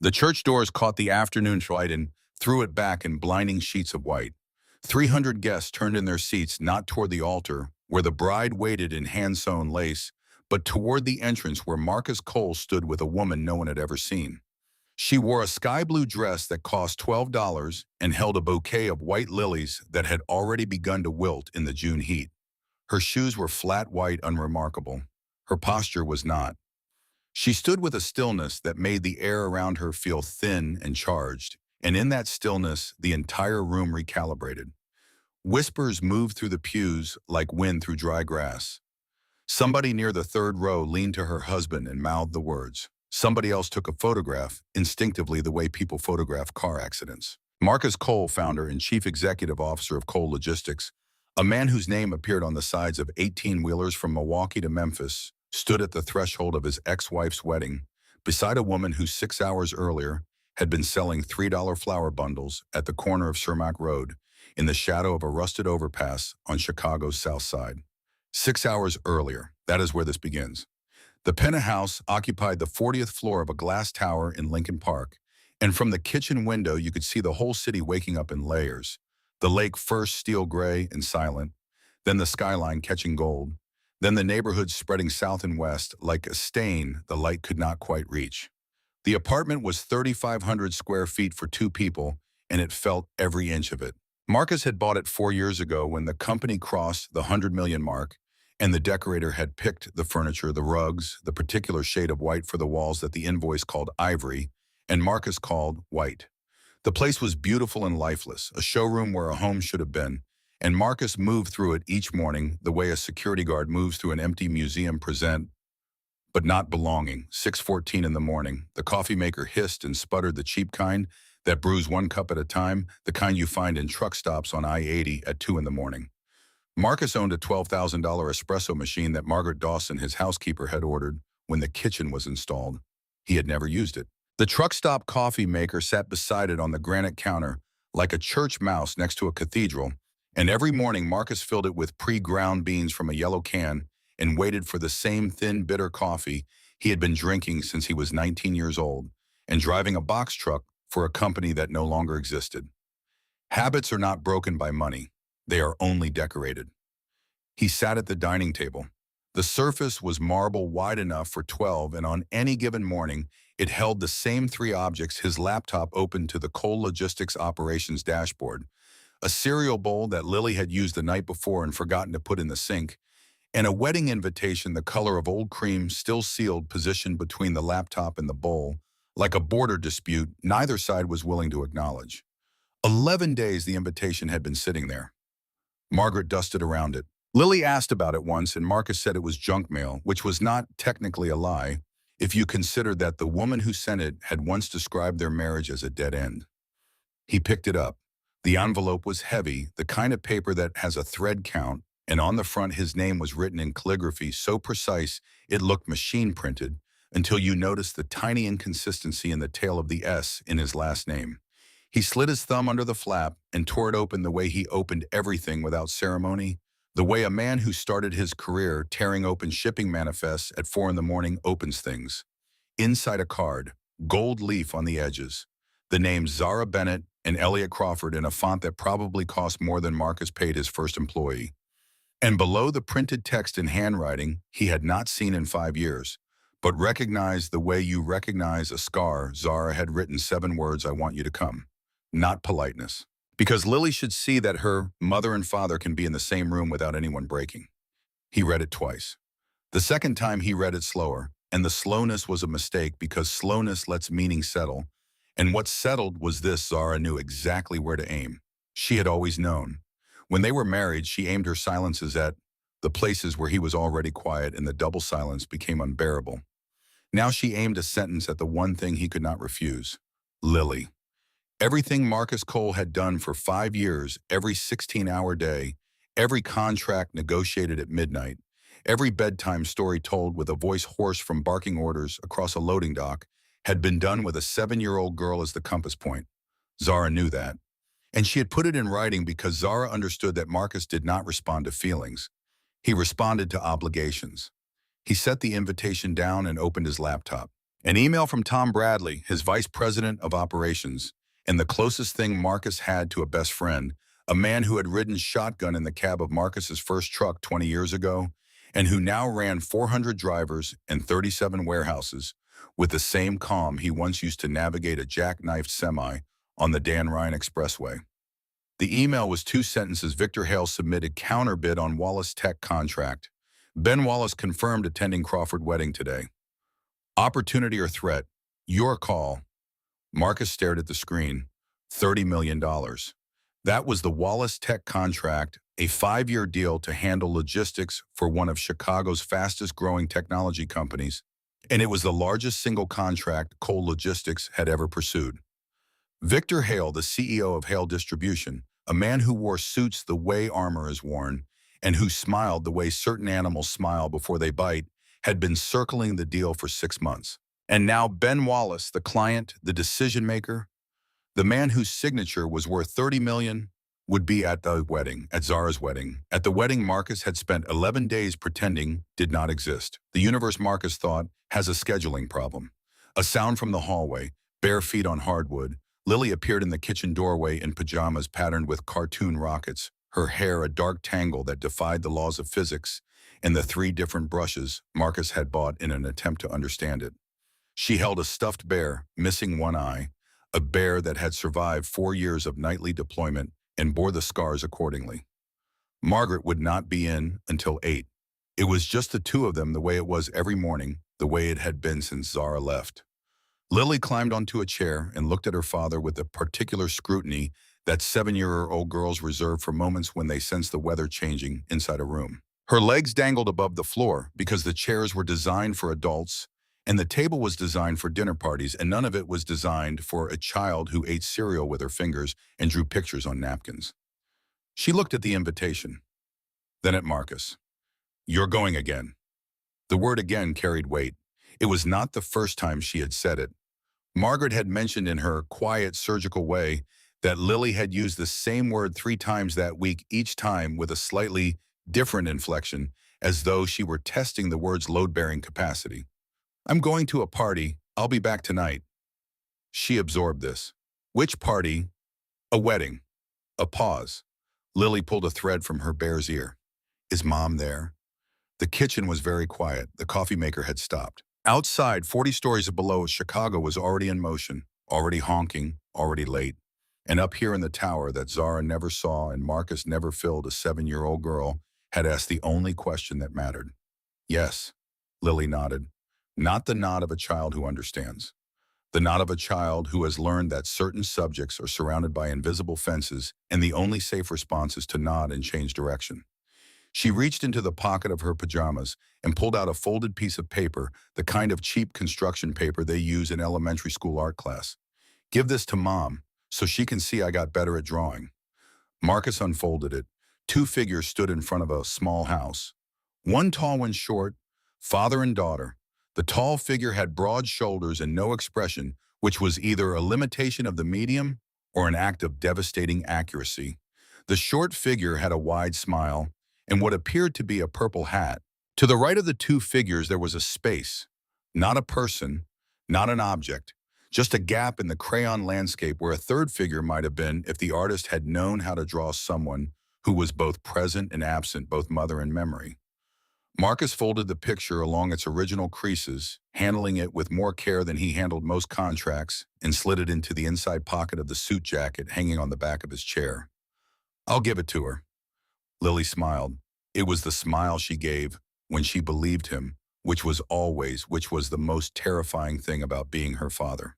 The church doors caught the afternoon light and threw it back in blinding sheets of white. 300 guests turned in their seats not toward the altar, where the bride waited in hand-sewn lace, but toward the entrance where Marcus Cole stood with a woman no one had ever seen. She wore a sky-blue dress that cost $12 and held a bouquet of white lilies that had already begun to wilt in the June heat. Her shoes were flat white, unremarkable. Her posture was not. She stood with a stillness that made the air around her feel thin and charged, and in that stillness, the entire room recalibrated. Whispers moved through the pews like wind through dry grass. Somebody near the third row leaned to her husband and mouthed the words. Somebody else took a photograph, instinctively the way people photograph car accidents. Marcus Cole, founder and chief executive officer of Cole Logistics, a man whose name appeared on the sides of 18-wheelers from Milwaukee to Memphis, stood at the threshold of his ex-wife's wedding, beside a woman who 6 hours earlier had been selling $3 flower bundles at the corner of Cermak Road, in the shadow of a rusted overpass on Chicago's South Side. 6 hours earlier, that is where this begins. The penthouse occupied the 40th floor of a glass tower in Lincoln Park, and from the kitchen window you could see the whole city waking up in layers. The lake first steel gray and silent, then the skyline catching gold, then the neighborhood spreading south and west like a stain the light could not quite reach. The apartment was 3,500 square feet for two people, and it felt every inch of it. Marcus had bought it 4 years ago when the company crossed the 100 million mark, and the decorator had picked the furniture, the rugs, the particular shade of white for the walls that the invoice called ivory, and Marcus called white. The place was beautiful and lifeless, a showroom where a home should have been, and Marcus moved through it each morning the way a security guard moves through an empty museum but not belonging. 6:14 in the morning, the coffee maker hissed and sputtered, the cheap kind that brews 1 cup at a time, the kind you find in truck stops on I-80 at 2 in the morning. Marcus owned a $12,000 espresso machine that Margaret Dawson, his housekeeper, had ordered when the kitchen was installed. He had never used it. The truck stop coffee maker sat beside it on the granite counter like a church mouse next to a cathedral, and every morning Marcus filled it with pre-ground beans from a yellow can and waited for the same thin, bitter coffee he had been drinking since he was 19 years old and driving a box truck for a company that no longer existed. Habits are not broken by money. They are only decorated. He sat at the dining table. The surface was marble wide enough for 12, and on any given morning, it held the same 3 objects, his laptop open to the Cole Logistics operations dashboard, a cereal bowl that Lily had used the night before and forgotten to put in the sink, and a wedding invitation the color of old cream still sealed positioned between the laptop and the bowl, like a border dispute neither side was willing to acknowledge. 11 days the invitation had been sitting there. Margaret dusted around it. Lily asked about it once, and Marcus said it was junk mail, which was not technically a lie, if you consider that the woman who sent it had once described their marriage as a dead end. He picked it up. The envelope was heavy, the kind of paper that has a thread count, and on the front his name was written in calligraphy so precise it looked machine-printed, until you noticed the tiny inconsistency in the tail of the S in his last name. He slid his thumb under the flap and tore it open the way he opened everything without ceremony, the way a man who started his career tearing open shipping manifests at 4 in the morning opens things. Inside a card, gold leaf on the edges, the names Zara Bennett and Elliot Crawford in a font that probably cost more than Marcus paid his first employee. And below the printed text in handwriting he had not seen in 5 years, but recognized the way you recognize a scar, Zara had written 7 words, "I want you to come." Not politeness. Because Lily should see that her mother and father can be in the same room without anyone breaking. He read it twice. The second time he read it slower, and the slowness was a mistake because slowness lets meaning settle. And what settled was this: Zara knew exactly where to aim. She had always known. When they were married, she aimed her silences at the places where he was already quiet, and the double silence became unbearable. Now she aimed a sentence at the one thing he could not refuse: Lily. Everything Marcus Cole had done for 5 years, every 16-hour day, every contract negotiated at midnight, every bedtime story told with a voice hoarse from barking orders across a loading dock, had been done with a 7-year-old girl as the compass point. Zara knew that. And she had put it in writing because Zara understood that Marcus did not respond to feelings. He responded to obligations. He set the invitation down and opened his laptop. An email from Tom Bradley, his vice president of operations, and the closest thing Marcus had to a best friend, a man who had ridden shotgun in the cab of Marcus's first truck 20 years ago, and who now ran 400 drivers and 37 warehouses with the same calm he once used to navigate a jackknifed semi on the Dan Ryan Expressway. The email was two sentences. Victor Hale submitted counterbid on Wallace Tech contract. Ben Wallace confirmed attending Crawford wedding today. Opportunity or threat? Your call. Marcus stared at the screen. $30 million. That was the Wallace Tech contract, a 5-year deal to handle logistics for one of Chicago's fastest-growing technology companies, and it was the largest single contract Cole Logistics had ever pursued. Victor Hale, the CEO of Hale Distribution, a man who wore suits the way armor is worn, and who smiled the way certain animals smile before they bite, had been circling the deal for 6 months. And now Ben Wallace, the client, the decision maker, the man whose signature was worth $30 million, would be at the wedding, at Zara's wedding. At the wedding Marcus had spent 11 days pretending did not exist. The universe, Marcus thought, has a scheduling problem. A sound from the hallway, bare feet on hardwood. Lily appeared in the kitchen doorway in pajamas patterned with cartoon rockets, her hair a dark tangle that defied the laws of physics, and the 3 different brushes Marcus had bought in an attempt to understand it. She held a stuffed bear, missing one eye, a bear that had survived 4 years of nightly deployment and bore the scars accordingly. Margaret would not be in until 8. It was just the two of them, the way it was every morning, the way it had been since Zara left. Lily climbed onto a chair and looked at her father with the particular scrutiny that 7-year-old girls reserve for moments when they sense the weather changing inside a room. Her legs dangled above the floor because the chairs were designed for adults and the table was designed for dinner parties, and none of it was designed for a child who ate cereal with her fingers and drew pictures on napkins. She looked at the invitation, then at Marcus. "You're going again." The word again carried weight. It was not the first time she had said it. Margaret had mentioned in her quiet, surgical way that Lily had used the same word 3 times that week, each time with a slightly different inflection, as though she were testing the word's load-bearing capacity. "I'm going to a party. I'll be back tonight." She absorbed this. Which party? A wedding. A pause. Lily pulled a thread from her bear's ear. Is Mom there? The kitchen was very quiet. The coffee maker had stopped. Outside, 40 stories below, Chicago was already in motion, already honking, already late. And up here in the tower that Zara never saw and Marcus never filled, a 7-year-old girl had asked the only question that mattered. Yes, Lily nodded. Not the nod of a child who understands. The nod of a child who has learned that certain subjects are surrounded by invisible fences and the only safe response is to nod and change direction. She reached into the pocket of her pajamas and pulled out a folded piece of paper, the kind of cheap construction paper they use in elementary school art class. "Give this to Mom, so she can see I got better at drawing." Marcus unfolded it. 2 figures stood in front of a small house. One tall, one short, father and daughter. The tall figure had broad shoulders and no expression, which was either a limitation of the medium or an act of devastating accuracy. The short figure had a wide smile and what appeared to be a purple hat. To the right of the 2 figures there was a space, not a person, not an object, just a gap in the crayon landscape where a 3rd figure might have been if the artist had known how to draw someone who was both present and absent, both mother and memory. Marcus folded the picture along its original creases, handling it with more care than he handled most contracts, and slid it into the inside pocket of the suit jacket hanging on the back of his chair. "I'll give it to her." Lily smiled. It was the smile she gave when she believed him, which was the most terrifying thing about being her father.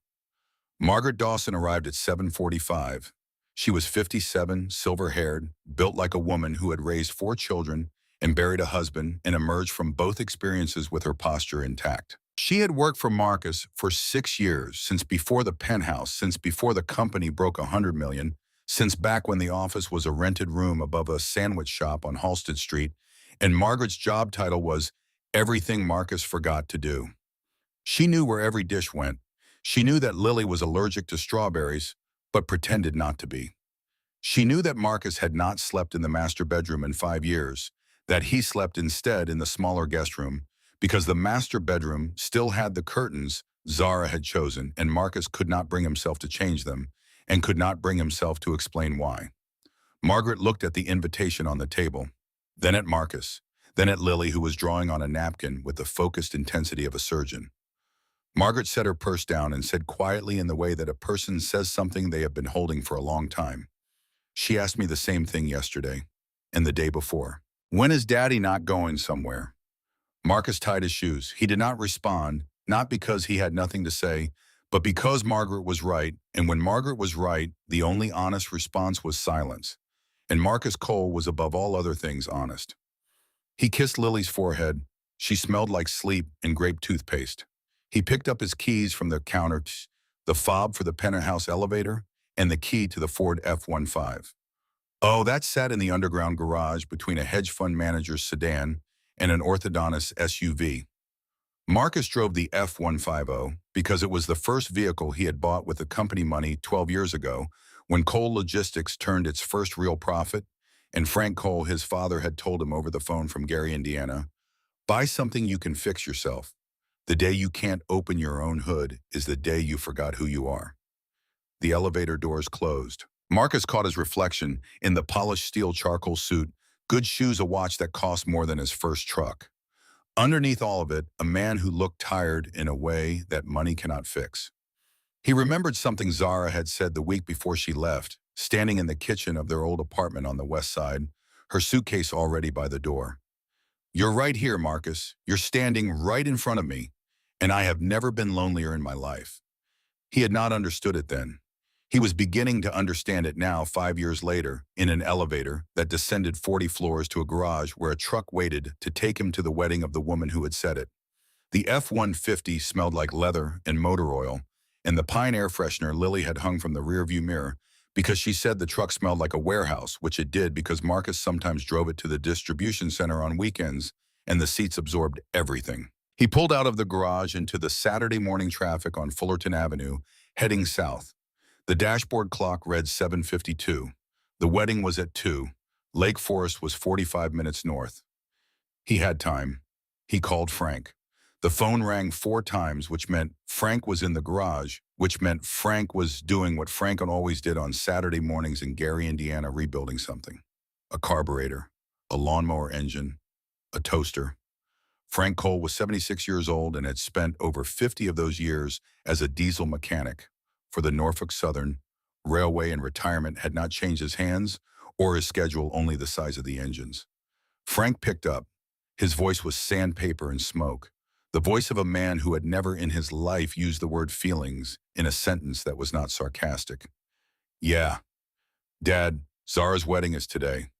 Margaret Dawson arrived at 7:45. She was 57, silver-haired, built like a woman who had raised 4 children and buried a husband and emerged from both experiences with her posture intact. She had worked for Marcus for 6 years, since before the penthouse, since before the company broke $100 million, since back when the office was a rented room above a sandwich shop on Halsted Street, and Margaret's job title was everything Marcus forgot to do. She knew where every dish went. She knew that Lily was allergic to strawberries, but pretended not to be. She knew that Marcus had not slept in the master bedroom in 5 years, that he slept instead in the smaller guest room, because the master bedroom still had the curtains Zara had chosen, and Marcus could not bring himself to change them, and could not bring himself to explain why. Margaret looked at the invitation on the table, then at Marcus, then at Lily, who was drawing on a napkin with the focused intensity of a surgeon. Margaret set her purse down and said quietly, in the way that a person says something they have been holding for a long time, "She asked me the same thing yesterday, and the day before. When is Daddy not going somewhere?" Marcus tied his shoes. He did not respond, not because he had nothing to say, but because Margaret was right, and when Margaret was right, the only honest response was silence. And Marcus Cole was above all other things honest. He kissed Lily's forehead. She smelled like sleep and grape toothpaste. He picked up his keys from the counter, the fob for the penthouse elevator, and the key to the Ford F-15. Oh, that sat in the underground garage between a hedge fund manager's sedan and an orthodontist's SUV. Marcus drove the F-150 because it was the first vehicle he had bought with the company money 12 years ago, when Cole Logistics turned its first real profit, and Frank Cole, his father, had told him over the phone from Gary, Indiana, "Buy something you can fix yourself. The day you can't open your own hood is the day you forgot who you are." The elevator doors closed. Marcus caught his reflection in the polished steel charcoal suit, good shoes, a watch that cost more than his first truck. Underneath all of it, a man who looked tired in a way that money cannot fix. He remembered something Zara had said the week before she left, standing in the kitchen of their old apartment on the west side, her suitcase already by the door. "You're right here, Marcus. You're standing right in front of me, and I have never been lonelier in my life." He had not understood it then. He was beginning to understand it now, 5 years later, in an elevator that descended 40 floors to a garage where a truck waited to take him to the wedding of the woman who had said it. The F-150 smelled like leather and motor oil, and the Pine air freshener Lily had hung from the rearview mirror because she said the truck smelled like a warehouse, which it did because Marcus sometimes drove it to the distribution center on weekends, and the seats absorbed everything. He pulled out of the garage into the Saturday morning traffic on Fullerton Avenue, heading south. The dashboard clock read 7:52. The wedding was at 2. Lake Forest was 45 minutes north. He had time. He called Frank. The phone rang 4 times, which meant Frank was in the garage, which meant Frank was doing what Frank always did on Saturday mornings in Gary, Indiana, rebuilding something. A carburetor, a lawnmower engine, a toaster. Frank Cole was 76 years old and had spent over 50 of those years as a diesel mechanic for the Norfolk Southern Railway, and retirement had not changed his hands or his schedule, only the size of the engines. Frank picked up. His voice was sandpaper and smoke, the voice of a man who had never in his life used the word feelings in a sentence that was not sarcastic. "Yeah, Dad, Zara's wedding is today."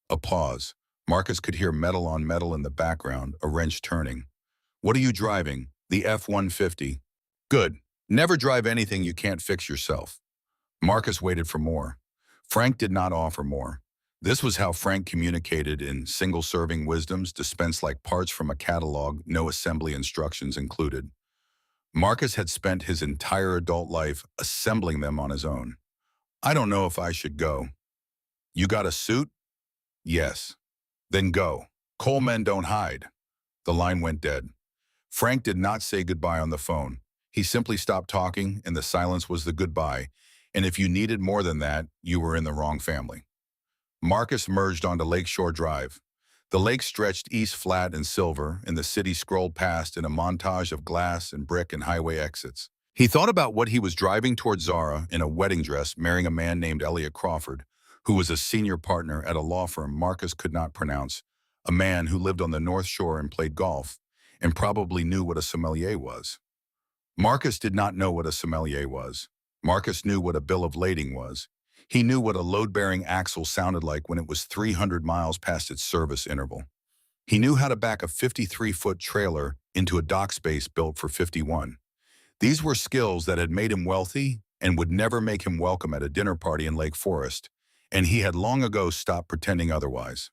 A pause. Marcus could hear metal on metal in the background, a wrench turning. "What are you driving?" "The F-150. "Good. Never drive anything you can't fix yourself." Marcus waited for more. Frank did not offer more. This was how Frank communicated, in single-serving wisdoms dispensed like parts from a catalog, no assembly instructions included. Marcus had spent his entire adult life assembling them on his own. "I don't know if I should go." "You got a suit?" "Yes." "Then go. Coal men don't hide." The line went dead. Frank did not say goodbye on the phone. He simply stopped talking, and the silence was the goodbye, and if you needed more than that, you were in the wrong family. Marcus merged onto Lakeshore Drive. The lake stretched east flat and silver, and the city scrolled past in a montage of glass and brick and highway exits. He thought about what he was driving toward Zara in a wedding dress, marrying a man named Elliot Crawford, who was a senior partner at a law firm Marcus could not pronounce, a man who lived on the North Shore and played golf, and probably knew what a sommelier was. Marcus did not know what a sommelier was. Marcus knew what a bill of lading was. He knew what a load-bearing axle sounded like when it was 300 miles past its service interval. He knew how to back a 53-foot trailer into a dock space built for 51. These were skills that had made him wealthy and would never make him welcome at a dinner party in Lake Forest, and he had long ago stopped pretending otherwise.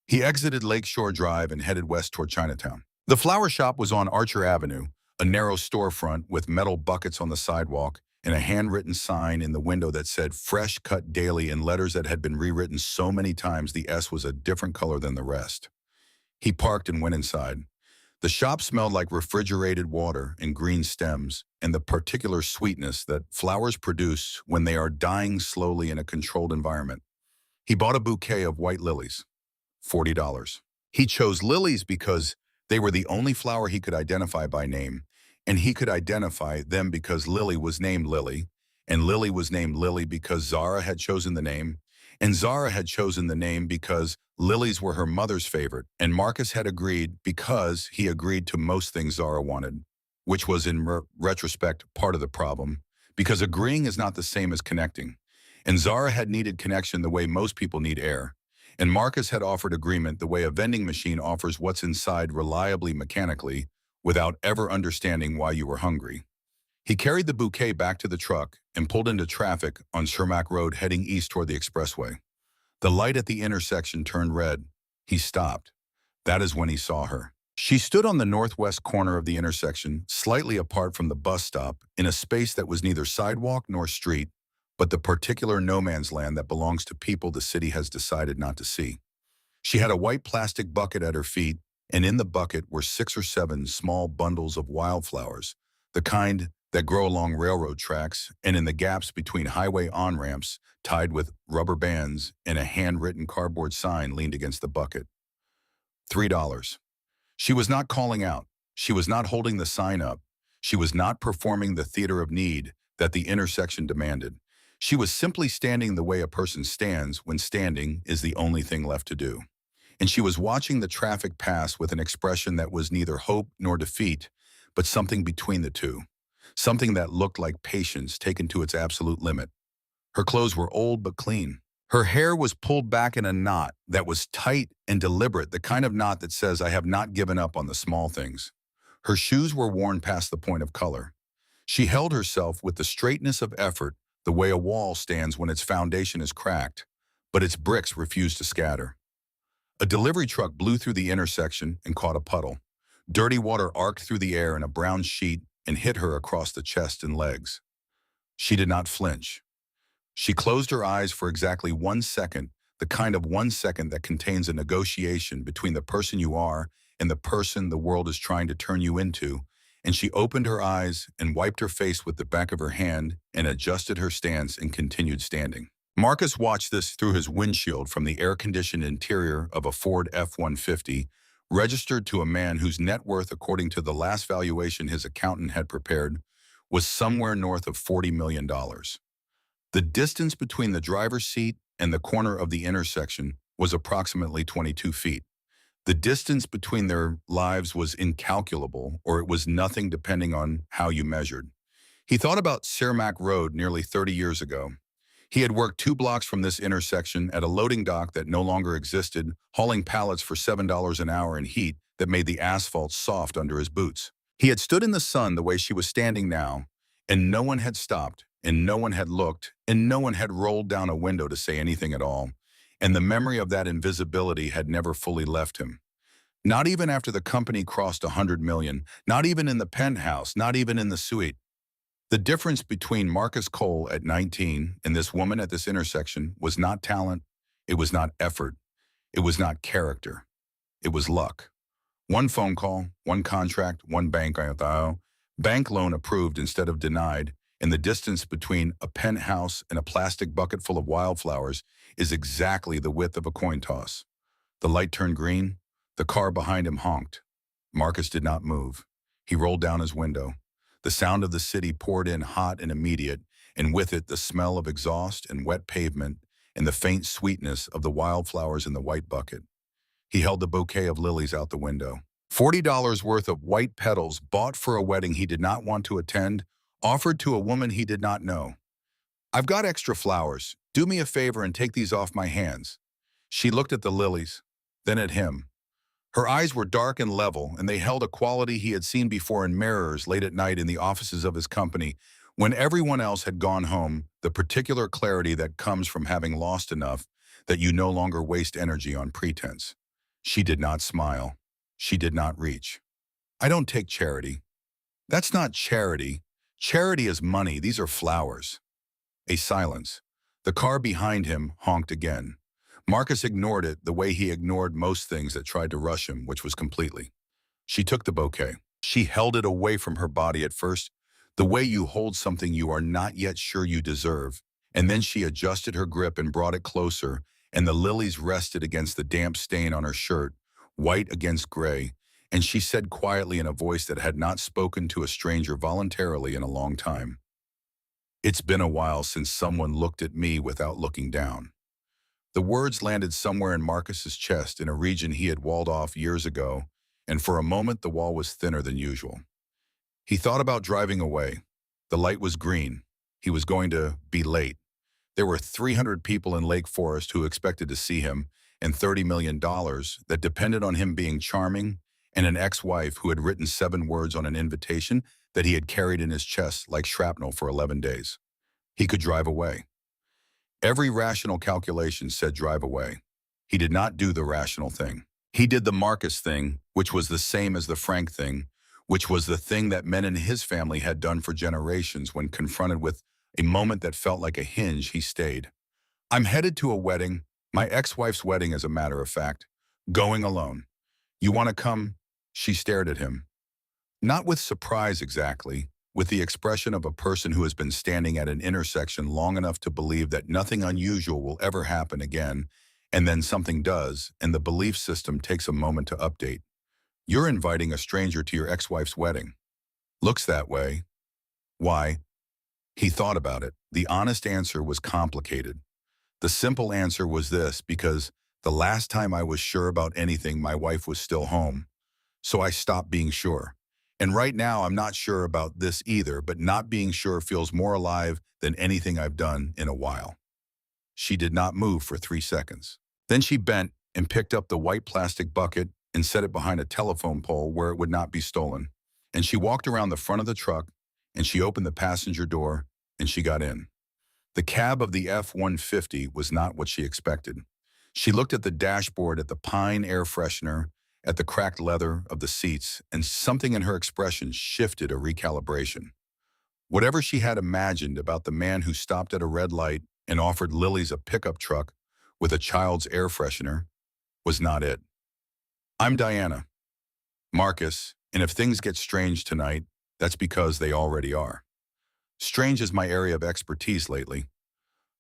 He exited Lakeshore Drive and headed west toward Chinatown. The flower shop was on Archer Avenue, a narrow storefront with metal buckets on the sidewalk and a handwritten sign in the window that said "Fresh Cut Daily" in letters that had been rewritten so many times the S was a different color than the rest. He parked and went inside. The shop smelled like refrigerated water and green stems and the particular sweetness that flowers produce when they are dying slowly in a controlled environment. He bought a bouquet of white lilies, $40. He chose lilies because they were the only flower he could identify by name, and he could identify them because Lily was named Lily, and Lily was named Lily because Zara had chosen the name, and Zara had chosen the name because lilies were her mother's favorite, and Marcus had agreed because he agreed to most things Zara wanted, which was in retrospect part of the problem, because agreeing is not the same as connecting. And Zara had needed connection the way most people need air. And Marcus had offered agreement the way a vending machine offers what's inside reliably mechanically without ever understanding why you were hungry. He carried the bouquet back to the truck and pulled into traffic on Shermack Road heading east toward the expressway. The light at the intersection turned red. He stopped. That is when he saw her. She stood on the northwest corner of the intersection, slightly apart from the bus stop, in a space that was neither sidewalk nor street, but the particular no man's land that belongs to people the city has decided not to see. She had a white plastic bucket at her feet, and in the bucket were 6 or 7 small bundles of wildflowers, the kind that grow along railroad tracks and in the gaps between highway on-ramps, tied with rubber bands, and a handwritten cardboard sign leaned against the bucket. $3. She was not calling out. She was not holding the sign up. She was not performing the theater of need that the intersection demanded. She was simply standing the way a person stands when standing is the only thing left to do. And she was watching the traffic pass with an expression that was neither hope nor defeat, but something between the two. Something that looked like patience taken to its absolute limit. Her clothes were old but clean. Her hair was pulled back in a knot that was tight and deliberate, the kind of knot that says, I have not given up on the small things. Her shoes were worn past the point of color. She held herself with the straightness of effort, the way a wall stands when its foundation is cracked, but its bricks refuse to scatter. A delivery truck blew through the intersection and caught a puddle. Dirty water arced through the air in a brown sheet and hit her across the chest and legs. She did not flinch. She closed her eyes for exactly 1 second, the kind of 1 second that contains a negotiation between the person you are and the person the world is trying to turn you into, and she opened her eyes and wiped her face with the back of her hand and adjusted her stance and continued standing. Marcus watched this through his windshield from the air-conditioned interior of a Ford F-150, registered to a man whose net worth, according to the last valuation his accountant had prepared, was somewhere north of $40 million. The distance between the driver's seat and the corner of the intersection was approximately 22 feet. The distance between their lives was incalculable, or it was nothing depending on how you measured. He thought about Shermack Road nearly 30 years ago. He had worked 2 blocks from this intersection at a loading dock that no longer existed, hauling pallets for $7 an hour in heat that made the asphalt soft under his boots. He had stood in the sun the way she was standing now, and no one had stopped, and no one had looked, and no one had rolled down a window to say anything at all, and the memory of that invisibility had never fully left him. Not even after the company crossed 100 million, not even in the penthouse, not even in the suite. The difference between Marcus Cole at 19 and this woman at this intersection was not talent, it was not effort, it was not character, it was luck. 1 phone call, 1 contract, 1 bank loan approved instead of denied, and the distance between a penthouse and a plastic bucket full of wildflowers is exactly the width of a coin toss. The light turned green, the car behind him honked. Marcus did not move. He rolled down his window. The sound of the city poured in hot and immediate, and with it the smell of exhaust and wet pavement and the faint sweetness of the wildflowers in the white bucket. He held the bouquet of lilies out the window. $40 worth of white petals bought for a wedding he did not want to attend, offered to a woman he did not know. I've got extra flowers. Do me a favor and take these off my hands. She looked at the lilies, then at him. Her eyes were dark and level, and they held a quality he had seen before in mirrors late at night in the offices of his company, when everyone else had gone home, the particular clarity that comes from having lost enough that you no longer waste energy on pretense. She did not smile. She did not reach. I don't take charity. That's not charity. Charity is money. These are flowers. A silence. The car behind him honked again. Marcus ignored it the way he ignored most things that tried to rush him, which was completely. She took the bouquet. She held it away from her body at first, the way you hold something you are not yet sure you deserve. And then she adjusted her grip and brought it closer, and the lilies rested against the damp stain on her shirt, white against gray, and she said quietly in a voice that had not spoken to a stranger voluntarily in a long time, "It's been a while since someone looked at me without looking down." The words landed somewhere in Marcus's chest in a region he had walled off years ago, and for a moment the wall was thinner than usual. He thought about driving away. The light was green. He was going to be late. There were 300 people in Lake Forest who expected to see him, and $30 million that depended on him being charming, and an ex-wife who had written 7 words on an invitation that he had carried in his chest like shrapnel for 11 days. He could drive away. Every rational calculation said drive away. He did not do the rational thing. He did the Marcus thing, which was the same as the Frank thing, which was the thing that men in his family had done for generations. When confronted with a moment that felt like a hinge, he stayed. "I'm headed to a wedding, my ex-wife's wedding as a matter of fact, going alone. You want to come?" She stared at him. Not with surprise exactly, with the expression of a person who has been standing at an intersection long enough to believe that nothing unusual will ever happen again, and then something does, and the belief system takes a moment to update. "You're inviting a stranger to your ex-wife's wedding. Looks that way. Why?" He thought about it. The honest answer was complicated. The simple answer was this: because the last time I was sure about anything, my wife was still home. So I stopped being sure. And right now, I'm not sure about this either, but not being sure feels more alive than anything I've done in a while. She did not move for 3 seconds. Then she bent and picked up the white plastic bucket and set it behind a telephone pole where it would not be stolen. And she walked around the front of the truck, and she opened the passenger door, and she got in. The cab of the F-150 was not what she expected. She looked at the dashboard, at the pine air freshener, at the cracked leather of the seats, and something in her expression shifted a recalibration. Whatever she had imagined about the man who stopped at a red light and offered Lily's a pickup truck with a child's air freshener was not it. "I'm Diana, Marcus, and if things get strange tonight, that's because they already are." Strange is my area of expertise lately.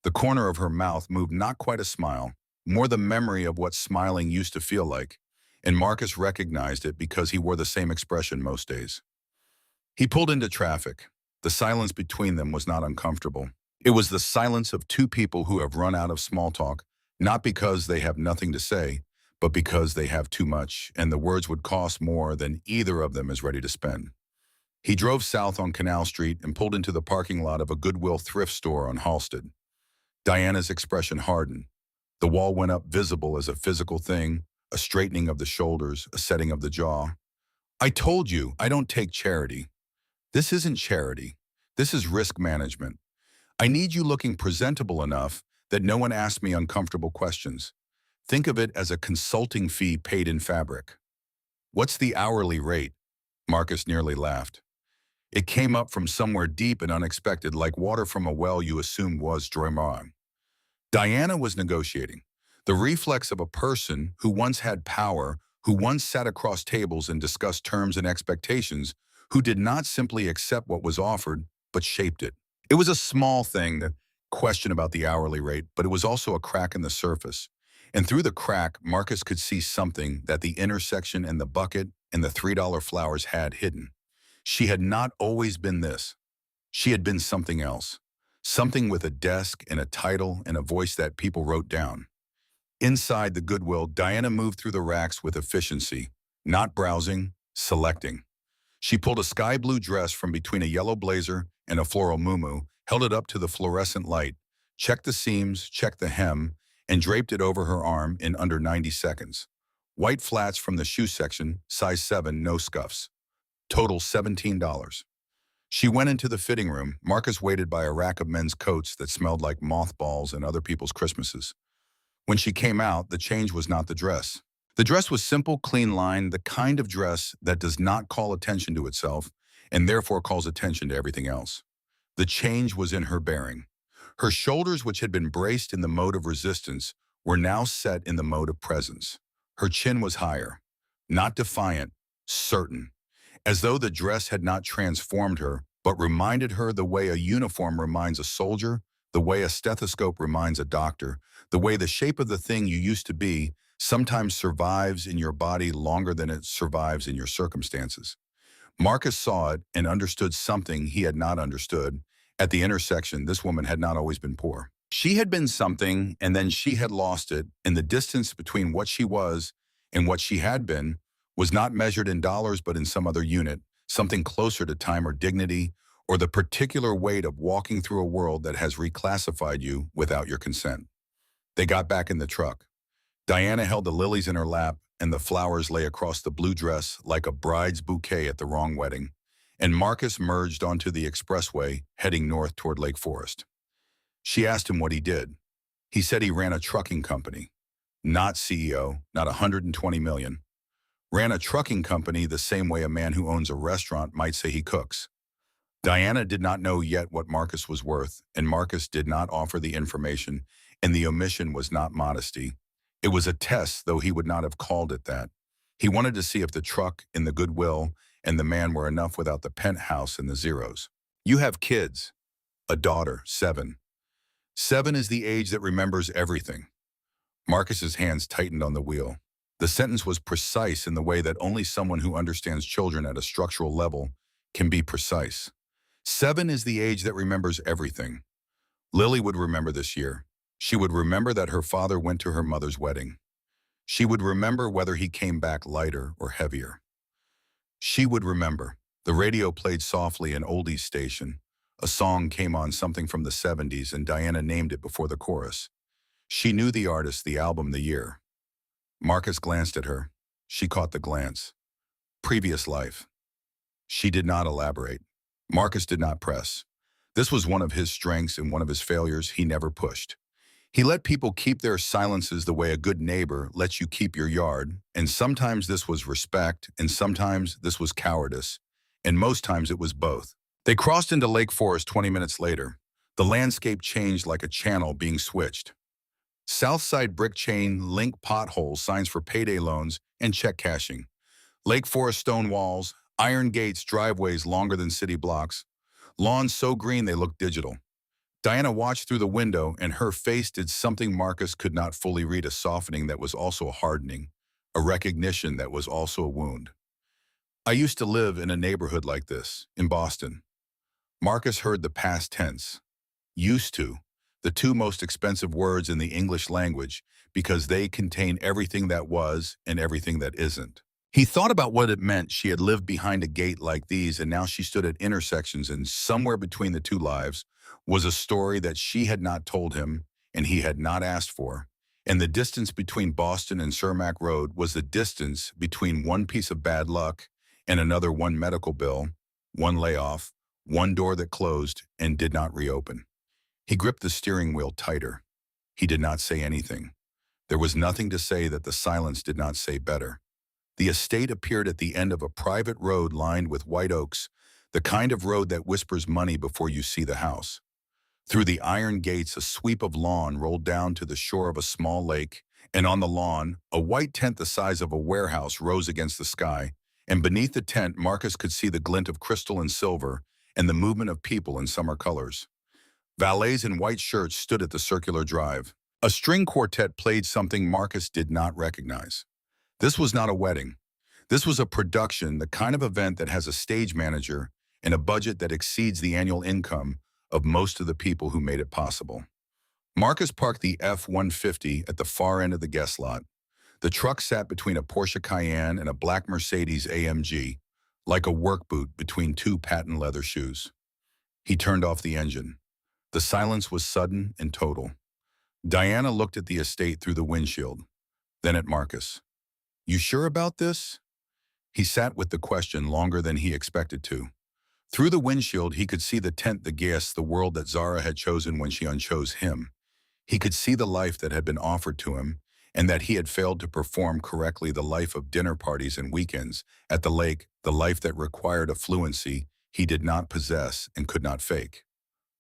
The corner of her mouth moved not quite a smile, more the memory of what smiling used to feel like, and Marcus recognized it because he wore the same expression most days. He pulled into traffic. The silence between them was not uncomfortable. It was the silence of two people who have run out of small talk, not because they have nothing to say, but because they have too much, and the words would cost more than either of them is ready to spend. He drove south on Canal Street and pulled into the parking lot of a Goodwill thrift store on Halsted. Diana's expression hardened. The wall went up, visible as a physical thing, a straightening of the shoulders, a setting of the jaw. "I told you, I don't take charity. This isn't charity. This is risk management. I need you looking presentable enough that no one asks me uncomfortable questions. Think of it as a consulting fee paid in fabric." "What's the hourly rate?" Marcus nearly laughed. It came up from somewhere deep and unexpected, like water from a well you assumed was dry. Diana was negotiating. The reflex of a person who once had power, who once sat across tables and discussed terms and expectations, who did not simply accept what was offered, but shaped it. It was a small thing, the question about the hourly rate, but it was also a crack in the surface. And through the crack, Marcus could see something that the intersection and the bucket and the $3 flowers had hidden. She had not always been this. She had been something else. Something with a desk and a title and a voice that people wrote down. Inside the Goodwill, Diana moved through the racks with efficiency, not browsing, selecting. She pulled a sky blue dress from between a yellow blazer and a floral muumuu, held it up to the fluorescent light, checked the seams, checked the hem, and draped it over her arm in under 90 seconds. White flats from the shoe section, size 7, no scuffs. Total $17. She went into the fitting room. Marcus waited by a rack of men's coats that smelled like mothballs and other people's Christmases. When she came out, the change was not the dress. The dress was simple, clean line, the kind of dress that does not call attention to itself and therefore calls attention to everything else. The change was in her bearing. Her shoulders, which had been braced in the mode of resistance, were now set in the mode of presence. Her chin was higher, not defiant, certain, as though the dress had not transformed her, but reminded her the way a uniform reminds a soldier, the way a stethoscope reminds a doctor, the way the shape of the thing you used to be sometimes survives in your body longer than it survives in your circumstances. Marcus saw it and understood something he had not understood. At the intersection, this woman had not always been poor. She had been something, and then she had lost it, and the distance between what she was and what she had been was not measured in dollars but in some other unit, something closer to time or dignity, or the particular weight of walking through a world that has reclassified you without your consent. They got back in the truck. Diana held the lilies in her lap, and the flowers lay across the blue dress like a bride's bouquet at the wrong wedding, and Marcus merged onto the expressway, heading north toward Lake Forest. She asked him what he did. He said he ran a trucking company. Not CEO, not 120 million. Ran a trucking company the same way a man who owns a restaurant might say he cooks. Diana did not know yet what Marcus was worth, and Marcus did not offer the information, and the omission was not modesty. It was a test, though he would not have called it that. He wanted to see if the truck and the goodwill and the man were enough without the penthouse and the zeros. You have kids. A daughter, 7. 7 is the age that remembers everything. Marcus's hands tightened on the wheel. The sentence was precise in the way that only someone who understands children at a structural level can be precise. 7 is the age that remembers everything. Lily would remember this year. She would remember that her father went to her mother's wedding. She would remember whether he came back lighter or heavier. She would remember. The radio played softly an oldies station. A song came on, something from the 70s, and Diana named it before the chorus. She knew the artist, the album, the year. Marcus glanced at her. She caught the glance. Previous life. She did not elaborate. Marcus did not press. This was one of his strengths and one of his failures. He never pushed. He let people keep their silences the way a good neighbor lets you keep your yard, and sometimes this was respect, and sometimes this was cowardice, and most times it was both. They crossed into Lake Forest 20 minutes later. The landscape changed like a channel being switched. Southside brick chain link potholes, signs for payday loans, and check cashing. Lake Forest stone walls, iron gates, driveways longer than city blocks. Lawns so green they looked digital. Diana watched through the window, and her face did something Marcus could not fully read, a softening that was also a hardening, a recognition that was also a wound. I used to live in a neighborhood like this, in Boston. Marcus heard the past tense. Used to, the two most expensive words in the English language, because they contain everything that was and everything that isn't. He thought about what it meant. She had lived behind a gate like these, and now she stood at intersections, and somewhere between the two lives was a story that she had not told him and he had not asked for. And the distance between Boston and Cermak Road was the distance between one piece of bad luck and another, one medical bill, one layoff, one door that closed and did not reopen. He gripped the steering wheel tighter. He did not say anything. There was nothing to say that the silence did not say better. The estate appeared at the end of a private road lined with white oaks, the kind of road that whispers money before you see the house. Through the iron gates, a sweep of lawn rolled down to the shore of a small lake, and on the lawn, a white tent the size of a warehouse rose against the sky, and beneath the tent, Marcus could see the glint of crystal and silver and the movement of people in summer colors. Valets in white shirts stood at the circular drive. A string quartet played something Marcus did not recognize. This was not a wedding. This was a production, the kind of event that has a stage manager and a budget that exceeds the annual income of most of the people who made it possible. Marcus parked the F-150 at the far end of the guest lot. The truck sat between a Porsche Cayenne and a black Mercedes AMG, like a work boot between two patent leather shoes. He turned off the engine. The silence was sudden and total. Diana looked at the estate through the windshield, then at Marcus. "You sure about this?" He sat with the question longer than he expected to. Through the windshield, he could see the tent, the gas, the world that Zara had chosen when she unchose him. He could see the life that had been offered to him, and that he had failed to perform correctly, the life of dinner parties and weekends at the lake, the life that required a fluency he did not possess and could not fake.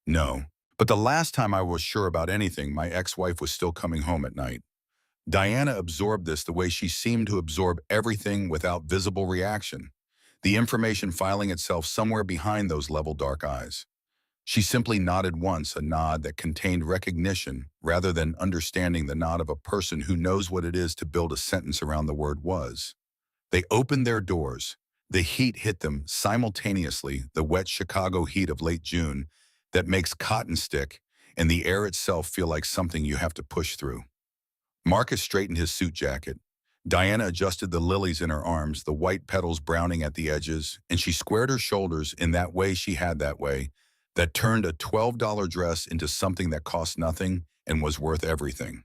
No, but the last time I was sure about anything, my ex-wife was still coming home at night. Diana absorbed this the way she seemed to absorb everything without visible reaction, the information filing itself somewhere behind those level dark eyes. She simply nodded once, a nod that contained recognition rather than understanding, the nod of a person who knows what it is to build a sentence around the word was. They opened their doors. The heat hit them simultaneously, the wet Chicago heat of late June that makes cotton stick and the air itself feel like something you have to push through. Marcus straightened his suit jacket. Diana adjusted the lilies in her arms, the white petals browning at the edges, and she squared her shoulders in that way she had that way, that turned a $12 dress into something that cost nothing and was worth everything.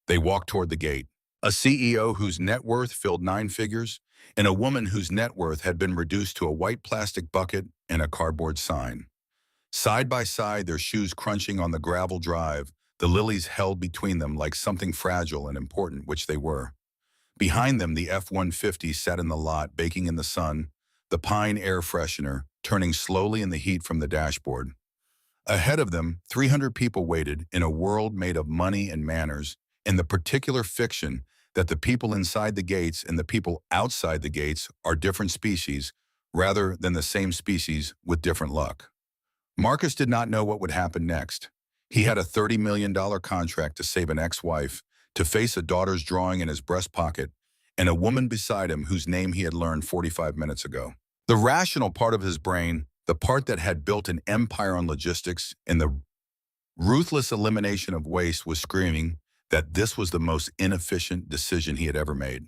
They walked toward the gate. A CEO whose net worth filled 9 figures, and a woman whose net worth had been reduced to a white plastic bucket and a cardboard sign. Side by side, their shoes crunching on the gravel drive, the lilies held between them like something fragile and important, which they were. Behind them, the F-150 sat in the lot, baking in the sun, the pine air freshener turning slowly in the heat from the dashboard. Ahead of them, 300 people waited in a world made of money and manners, and the particular fiction that the people inside the gates and the people outside the gates are different species, rather than the same species with different luck. Marcus did not know what would happen next. He had a $30 million contract to save an ex-wife, to face a daughter's drawing in his breast pocket, and a woman beside him whose name he had learned 45 minutes ago. The rational part of his brain, the part that had built an empire on logistics and the ruthless elimination of waste, was screaming that this was the most inefficient decision he had ever made.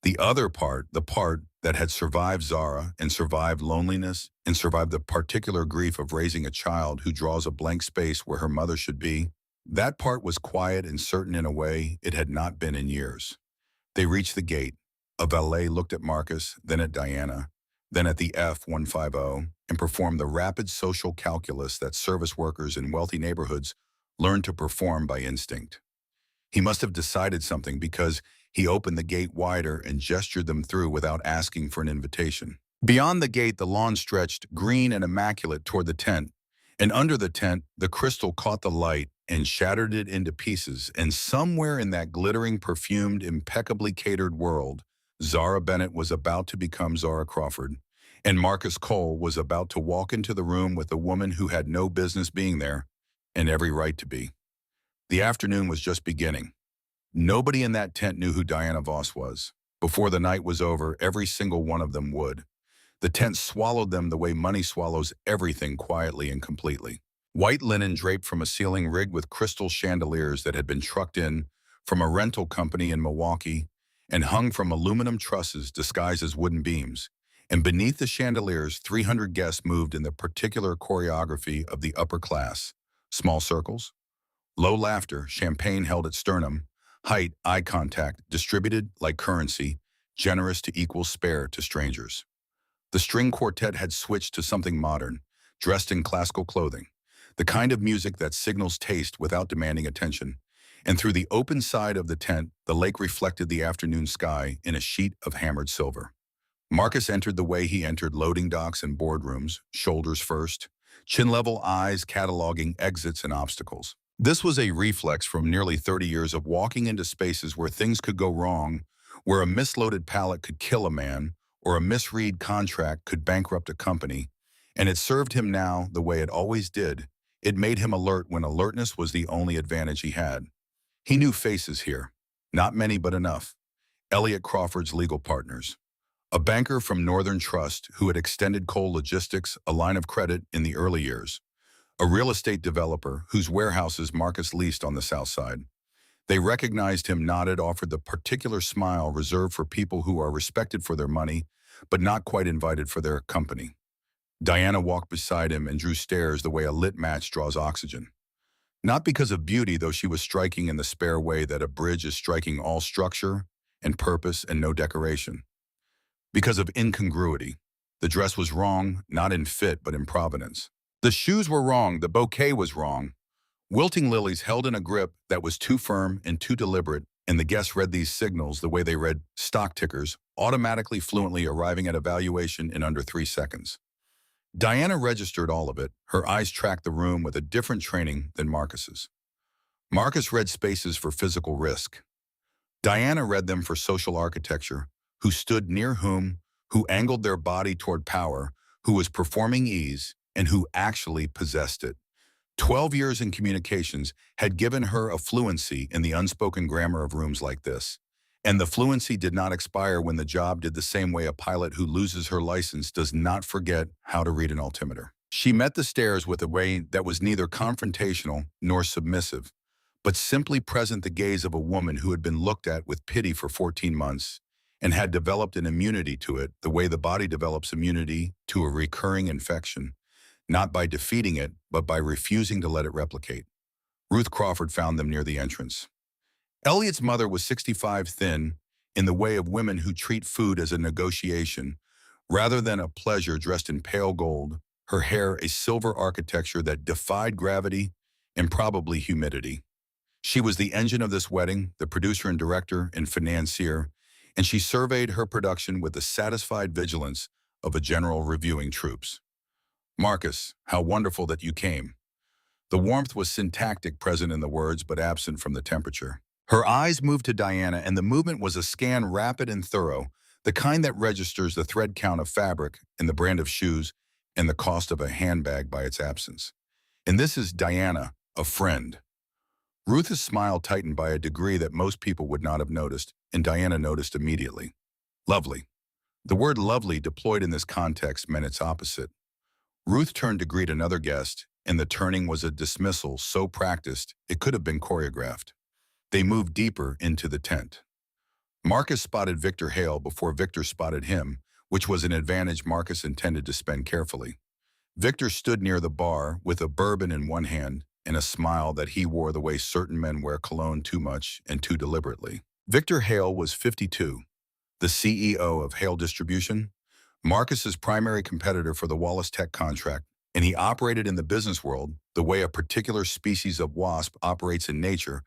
The other part, the part that had survived Zara and survived loneliness and survived the particular grief of raising a child who draws a blank space where her mother should be, that part was quiet and certain in a way it had not been in years. They reached the gate. A valet looked at Marcus, then at Diana, then at the F-150, and performed the rapid social calculus that service workers in wealthy neighborhoods learn to perform by instinct. He must have decided something, because he opened the gate wider and gestured them through without asking for an invitation. Beyond the gate, the lawn stretched, green and immaculate, toward the tent, and under the tent, the crystal caught the light and shattered it into pieces, and somewhere in that glittering, perfumed, impeccably catered world, Zara Bennett was about to become Zara Crawford, and Marcus Cole was about to walk into the room with a woman who had no business being there, and every right to be. The afternoon was just beginning. Nobody in that tent knew who Diana Voss was. Before the night was over, every single one of them would. The tent swallowed them the way money swallows everything, quietly and completely. White linen draped from a ceiling rigged with crystal chandeliers that had been trucked in from a rental company in Milwaukee and hung from aluminum trusses disguised as wooden beams. And beneath the chandeliers, 300 guests moved in the particular choreography of the upper class. Small circles, low laughter, champagne held at sternum, height, eye contact, distributed like currency, generous to equal spare to strangers. The string quartet had switched to something modern, dressed in classical clothing, the kind of music that signals taste without demanding attention. And through the open side of the tent, the lake reflected the afternoon sky in a sheet of hammered silver. Marcus entered the way he entered loading docks and boardrooms, shoulders first, chin-level eyes cataloging exits and obstacles. This was a reflex from nearly 30 years of walking into spaces where things could go wrong, where a misloaded pallet could kill a man, or a misread contract could bankrupt a company, and it served him now the way it always did. It made him alert when alertness was the only advantage he had. He knew faces here. Not many, but enough. Elliot Crawford's legal partners. A banker from Northern Trust who had extended Cole Logistics a line of credit in the early years. A real estate developer whose warehouses Marcus leased on the south side. They recognized him, nodded, offered the particular smile reserved for people who are respected for their money, but not quite invited for their company. Diana walked beside him and drew stares the way a lit match draws oxygen. Not because of beauty, though she was striking in the spare way that a bridge is striking, all structure and purpose and no decoration. Because of incongruity. The dress was wrong, not in fit, but in provenance. The shoes were wrong, the bouquet was wrong. Wilting lilies held in a grip that was too firm and too deliberate, and the guests read these signals the way they read stock tickers, automatically, fluently, arriving at evaluation in under 3 seconds. Diana registered all of it. Her eyes tracked the room with a different training than Marcus's. Marcus read spaces for physical risk. Diana read them for social architecture, who stood near whom, who angled their body toward power, who was performing ease, and who actually possessed it. 12 years in communications had given her a fluency in the unspoken grammar of rooms like this. And the fluency did not expire when the job did the same way a pilot who loses her license does not forget how to read an altimeter. She met the stairs with a way that was neither confrontational nor submissive, but simply present, the gaze of a woman who had been looked at with pity for 14 months and had developed an immunity to it the way the body develops immunity to a recurring infection, not by defeating it, but by refusing to let it replicate. Ruth Crawford found them near the entrance. Elliot's mother was 65, thin, in the way of women who treat food as a negotiation rather than a pleasure, dressed in pale gold, her hair a silver architecture that defied gravity and probably humidity. She was the engine of this wedding, the producer and director and financier, and she surveyed her production with the satisfied vigilance of a general reviewing troops. "Marcus, how wonderful that you came." The warmth was syntactic, present in the words, but absent from the temperature. Her eyes moved to Diana, and the movement was a scan, rapid and thorough, the kind that registers the thread count of fabric and the brand of shoes and the cost of a handbag by its absence. "And this is Diana, a friend." Ruth's smile tightened by a degree that most people would not have noticed, and Diana noticed immediately. "Lovely." The word lovely deployed in this context meant its opposite. Ruth turned to greet another guest, and the turning was a dismissal so practiced it could have been choreographed. They moved deeper into the tent. Marcus spotted Victor Hale before Victor spotted him, which was an advantage Marcus intended to spend carefully. Victor stood near the bar with a bourbon in one hand and a smile that he wore the way certain men wear cologne too much and too deliberately. Victor Hale was 52, the CEO of Hale Distribution, Marcus's primary competitor for the Wallace Tech contract, and he operated in the business world the way a particular species of wasp operates in nature,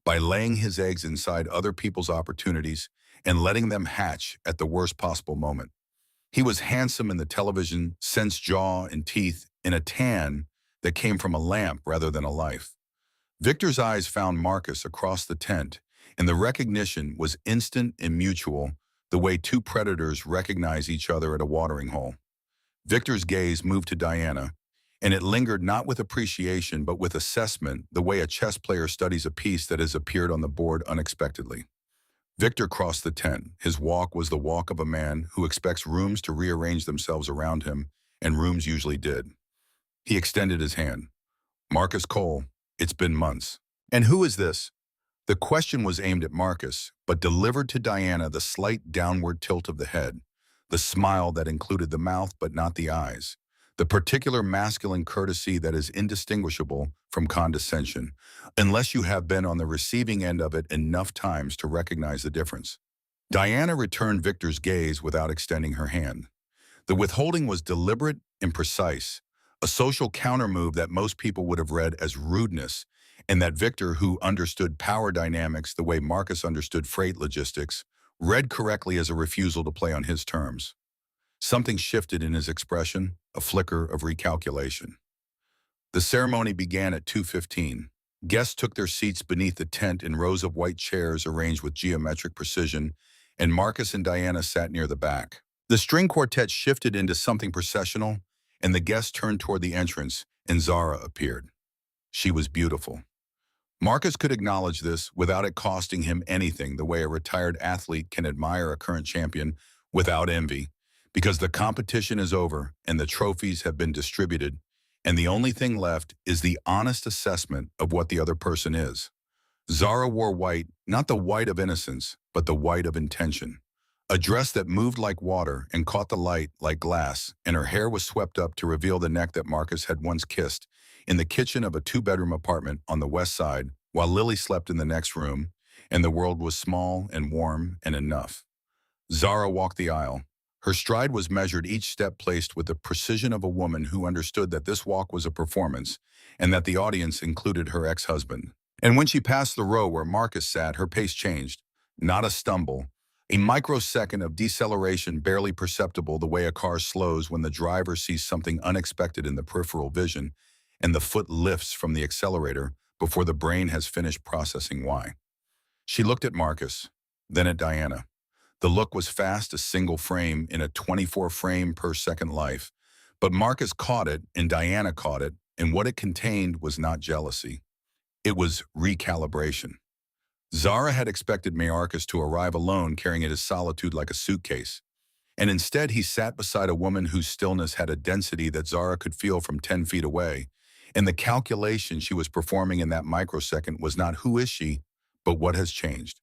by laying his eggs inside other people's opportunities and letting them hatch at the worst possible moment. He was handsome in the television sense, jaw and teeth in a tan that came from a lamp rather than a life. Victor's eyes found Marcus across the tent, and the recognition was instant and mutual, the way two predators recognize each other at a watering hole. Victor's gaze moved to Diana, and it lingered not with appreciation but with assessment, the way a chess player studies a piece that has appeared on the board unexpectedly. Victor crossed the tent. His walk was the walk of a man who expects rooms to rearrange themselves around him, and rooms usually did. He extended his hand. "Marcus Cole, it's been months." "And who is this?" The question was aimed at Marcus, but delivered to Diana the slight downward tilt of the head, the smile that included the mouth but not the eyes, the particular masculine courtesy that is indistinguishable from condescension, unless you have been on the receiving end of it enough times to recognize the difference. Diana returned Victor's gaze without extending her hand. The withholding was deliberate and precise, a social countermove that most people would have read as rudeness, and that Victor, who understood power dynamics the way Marcus understood freight logistics, read correctly as a refusal to play on his terms. Something shifted in his expression, a flicker of recalculation. The ceremony began at 2:15. Guests took their seats beneath the tent in rows of white chairs arranged with geometric precision, and Marcus and Diana sat near the back. The string quartet shifted into something processional, and the guests turned toward the entrance, and Zara appeared. She was beautiful. Marcus could acknowledge this without it costing him anything, the way a retired athlete can admire a current champion without envy, because the competition is over and the trophies have been distributed, and the only thing left is the honest assessment of what the other person is. Zara wore white, not the white of innocence, but the white of intention. A dress that moved like water and caught the light like glass, and her hair was swept up to reveal the neck that Marcus had once kissed in the kitchen of a two-bedroom apartment on the west side, while Lily slept in the next room, and the world was small and warm and enough. Zara walked the aisle. Her stride was measured, each step placed with the precision of a woman who understood that this walk was a performance, and that the audience included her ex-husband. And when she passed the row where Marcus sat, her pace changed. Not a stumble, a microsecond of deceleration barely perceptible, the way a car slows when the driver sees something unexpected in the peripheral vision, and the foot lifts from the accelerator before the brain has finished processing why. She looked at Marcus. then at Diana. The look was fast, a single frame in a 24 frame per second life. But Marcus caught it and Diana caught it, and what it contained was not jealousy. It was recalibration. Zara had expected Mayorkas to arrive alone carrying his solitude like a suitcase. And instead he sat beside a woman whose stillness had a density that Zara could feel from 10 feet away. And the calculation she was performing in that microsecond was not who is she, but what has changed.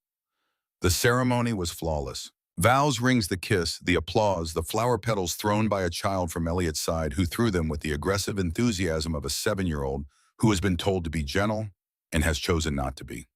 The ceremony was flawless. Vows rings the kiss, the applause, the flower petals thrown by a child from Elliot's side who threw them with the aggressive enthusiasm of a 7-year-old who has been told to be gentle and has chosen not to be.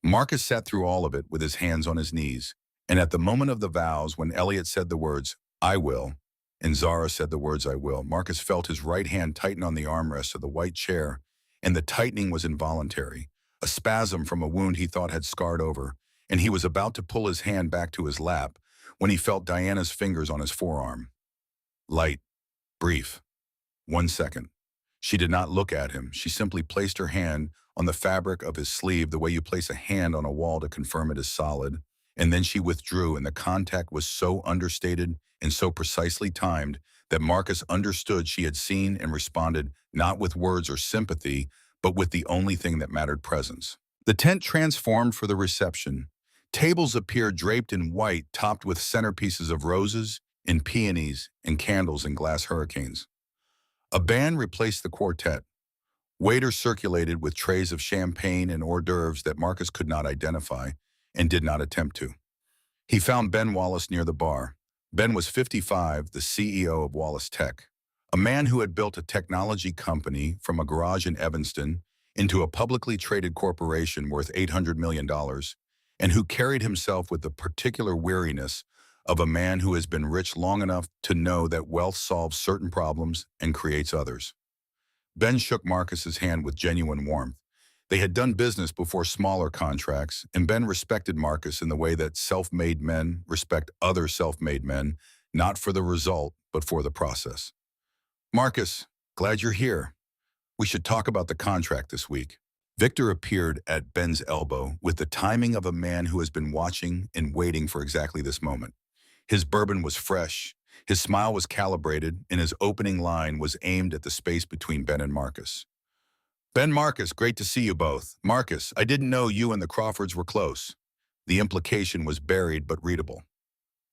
Marcus sat through all of it with his hands on his knees, and at the moment of the vows, when Elliot said the words, "I will," and Zara said the words, "I will," Marcus felt his right hand tighten on the armrest of the white chair, and the tightening was involuntary, a spasm from a wound he thought had scarred over, and he was about to pull his hand back to his lap when he felt Diana's fingers on his forearm. Light, brief, 1 second. She did not look at him. She simply placed her hand on the fabric of his sleeve the way you place a hand on a wall to confirm it is solid, and then she withdrew, and the contact was so understated and so precisely timed that Marcus understood she had seen and responded not with words or sympathy, but with the only thing that mattered, presence. The tent transformed for the reception. Tables appeared draped in white, topped with centerpieces of roses and peonies and candles and glass hurricanes. A band replaced the quartet. Waiters circulated with trays of champagne and hors d'oeuvres that Marcus could not identify and did not attempt to. He found Ben Wallace near the bar. Ben was 55, the CEO of Wallace Tech, a man who had built a technology company from a garage in Evanston into a publicly traded corporation worth $800 million, and who carried himself with the particular weariness of a man who has been rich long enough to know that wealth solves certain problems and creates others. Ben shook Marcus's hand with genuine warmth. They had done business before smaller contracts, and Ben respected Marcus in the way that self-made men respect other self-made men, not for the result, but for the process. "Marcus, glad you're here. We should talk about the contract this week." Victor appeared at Ben's elbow with the timing of a man who has been watching and waiting for exactly this moment. His bourbon was fresh, his smile was calibrated, and his opening line was aimed at the space between Ben and Marcus. "Ben, Marcus, great to see you both. Marcus, I didn't know you and the Crawfords were close." The implication was buried but readable.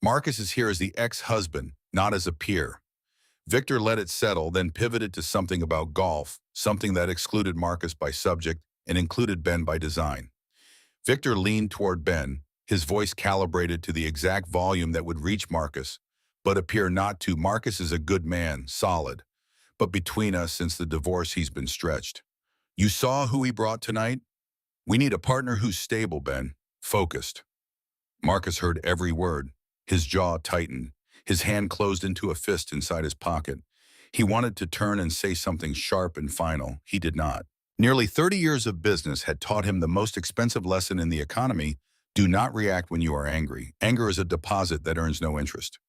Marcus is here as the ex-husband, not as a peer. Victor let it settle, then pivoted to something about golf, something that excluded Marcus by subject and included Ben by design. Victor leaned toward Ben, his voice calibrated to the exact volume that would reach Marcus, but appear not to. "Marcus is a good man, solid. But between us, since the divorce, he's been stretched. You saw who he brought tonight? We need a partner who's stable, Ben, focused." Marcus heard every word. His jaw tightened. His hand closed into a fist inside his pocket. He wanted to turn and say something sharp and final. He did not. Nearly 30 years of business had taught him the most expensive lesson in the economy: do not react when you are angry. Anger is a deposit that earns no interest.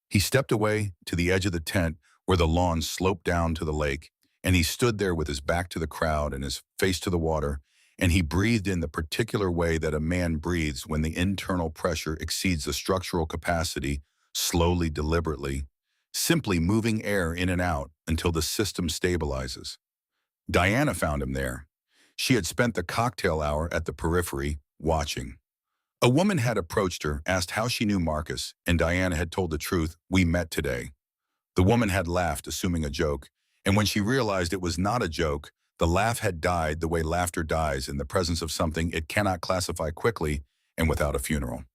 He stepped away to the edge of the tent where the lawn sloped down to the lake, and he stood there with his back to the crowd and his face to the water, and he breathed in the particular way that a man breathes when the internal pressure exceeds the structural capacity, slowly, deliberately, simply moving air in and out until the system stabilizes. Diana found him there. She had spent the cocktail hour at the periphery, watching. A woman had approached her, asked how she knew Marcus, and Diana had told the truth: "We met today." The woman had laughed, assuming a joke, and when she realized it was not a joke, the laugh had died the way laughter dies in the presence of something it cannot classify quickly and without a funeral.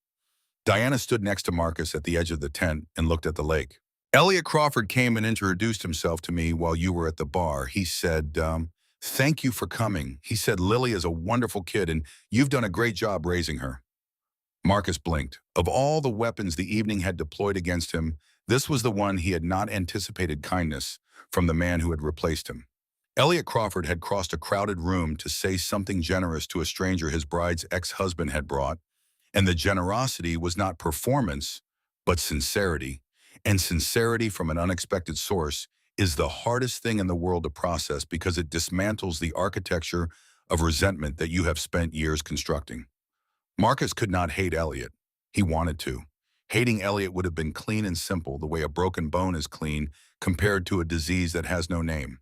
Diana stood next to Marcus at the edge of the tent and looked at the lake. "Elliot Crawford came and introduced himself to me while you were at the bar. He said, thank you for coming. He said Lily is a wonderful kid and you've done a great job raising her." Marcus blinked. Of all the weapons the evening had deployed against him, this was the one he had not anticipated: kindness from the man who had replaced him. Elliot Crawford had crossed a crowded room to say something generous to a stranger his bride's ex-husband had brought, and the generosity was not performance, but sincerity. And sincerity from an unexpected source is the hardest thing in the world to process because it dismantles the architecture of resentment that you have spent years constructing. Marcus could not hate Elliot. He wanted to. Hating Elliot would have been clean and simple, the way a broken bone is clean compared to a disease that has no name.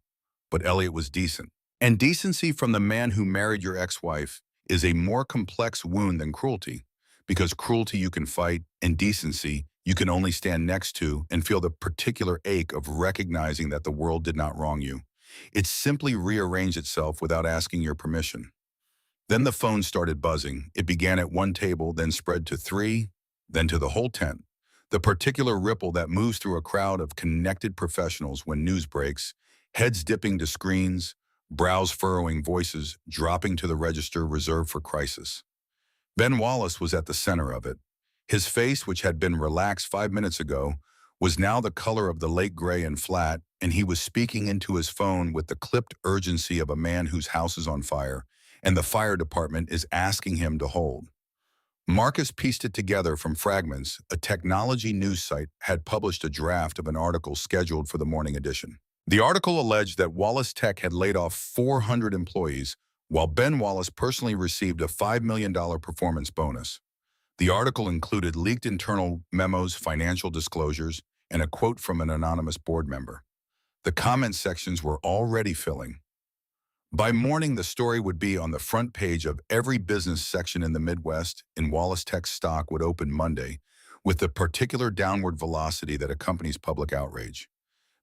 But Elliot was decent. And decency from the man who married your ex-wife is a more complex wound than cruelty, because cruelty you can fight, and decency you can only stand next to and feel the particular ache of recognizing that the world did not wrong you. It simply rearranged itself without asking your permission. Then the phone started buzzing. It began at one table, then spread to three, then to the whole tent. The particular ripple that moves through a crowd of connected professionals when news breaks, heads dipping to screens, brows furrowing, voices dropping to the register reserved for crisis. Ben Wallace was at the center of it. His face, which had been relaxed 5 minutes ago, was now the color of the lake gray and flat, and he was speaking into his phone with the clipped urgency of a man whose house is on fire, and the fire department is asking him to hold. Marcus pieced it together from fragments. A technology news site had published a draft of an article scheduled for the morning edition. The article alleged that Wallace Tech had laid off 400 employees, while Ben Wallace personally received a $5 million performance bonus. The article included leaked internal memos, financial disclosures, and a quote from an anonymous board member. The comment sections were already filling. By morning, the story would be on the front page of every business section in the Midwest, and Wallace Tech stock would open Monday, with the particular downward velocity that accompanies public outrage.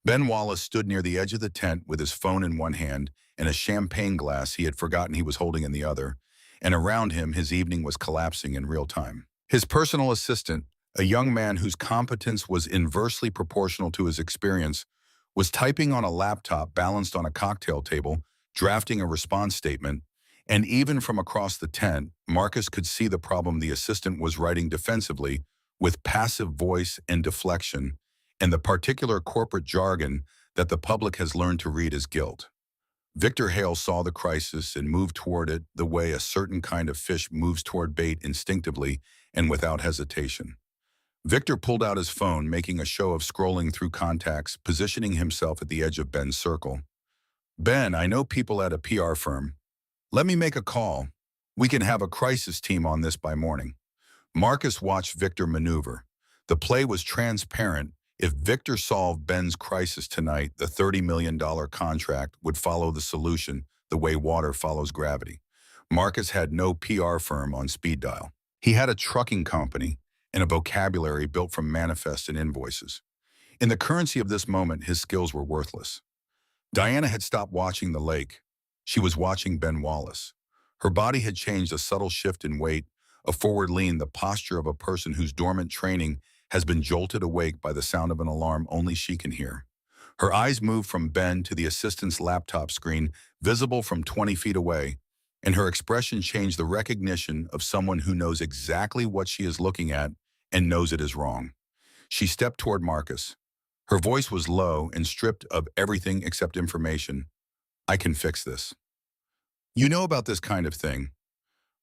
Ben Wallace stood near the edge of the tent with his phone in one hand and a champagne glass he had forgotten he was holding in the other, and around him his evening was collapsing in real time. His personal assistant, a young man whose competence was inversely proportional to his experience, was typing on a laptop balanced on a cocktail table, drafting a response statement, and even from across the tent, Marcus could see the problem the assistant was writing defensively, with passive voice and deflection, and the particular corporate jargon that the public has learned to read as guilt. Victor Hale saw the crisis and moved toward it the way a certain kind of fish moves toward bait instinctively and without hesitation. Victor pulled out his phone, making a show of scrolling through contacts, positioning himself at the edge of Ben's circle. "Ben, I know people at a PR firm. Let me make a call. We can have a crisis team on this by morning." Marcus watched Victor maneuver. The play was transparent. If Victor solved Ben's crisis tonight, the $30 million contract would follow the solution the way water follows gravity. Marcus had no PR firm on speed dial. He had a trucking company and a vocabulary built from manifests and invoices. In the currency of this moment, his skills were worthless. Diana had stopped watching the lake. She was watching Ben Wallace. Her body had changed, a subtle shift in weight, a forward lean, the posture of a person whose dormant training has been jolted awake by the sound of an alarm only she can hear. Her eyes moved from Ben to the assistant's laptop screen, visible from 20 feet away, and her expression changed, the recognition of someone who knows exactly what she is looking at and knows it is wrong. She stepped toward Marcus. Her voice was low and stripped of everything except information. "I can fix this. You know about this kind of thing.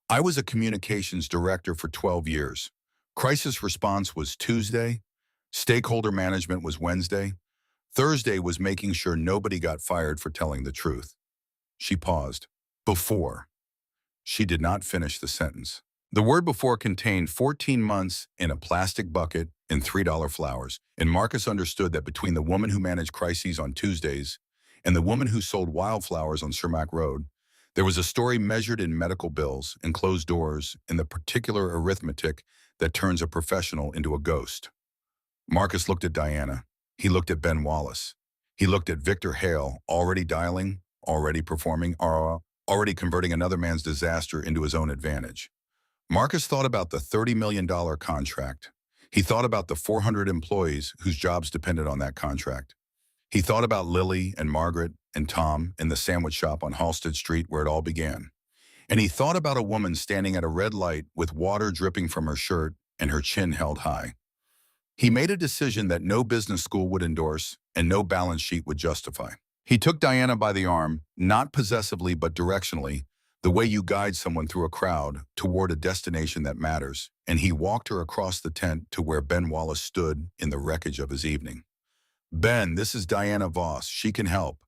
I was a communications director for 12 years. Crisis response was Tuesday. Stakeholder management was Wednesday. Thursday was making sure nobody got fired for telling the truth." She paused. "Before." She did not finish the sentence. The word "before" contained 14 months in a plastic bucket and $3 flowers, and Marcus understood that between the woman who managed crises on Tuesdays and the woman who sold wildflowers on Cermak Road, there was a story measured in medical bills and closed doors and the particular arithmetic that turns a professional into a ghost. Marcus looked at Diana. He looked at Ben Wallace. He looked at Victor Hale, already dialing, already performing, already converting another man's disaster into his own advantage. Marcus thought about the $30 million contract. He thought about the 400 employees whose jobs depended on that contract. He thought about Lily and Margaret and Tom in the sandwich shop on Halsted Street where it all began. And he thought about a woman standing at a red light with water dripping from her shirt and her chin held high. He made a decision that no business school would endorse and no balance sheet would justify. He took Diana by the arm, not possessively but directionally, the way you guide someone through a crowd toward a destination that matters, and he walked her across the tent to where Ben Wallace stood in the wreckage of his evening. "Ben, this is Diana Voss. She can help."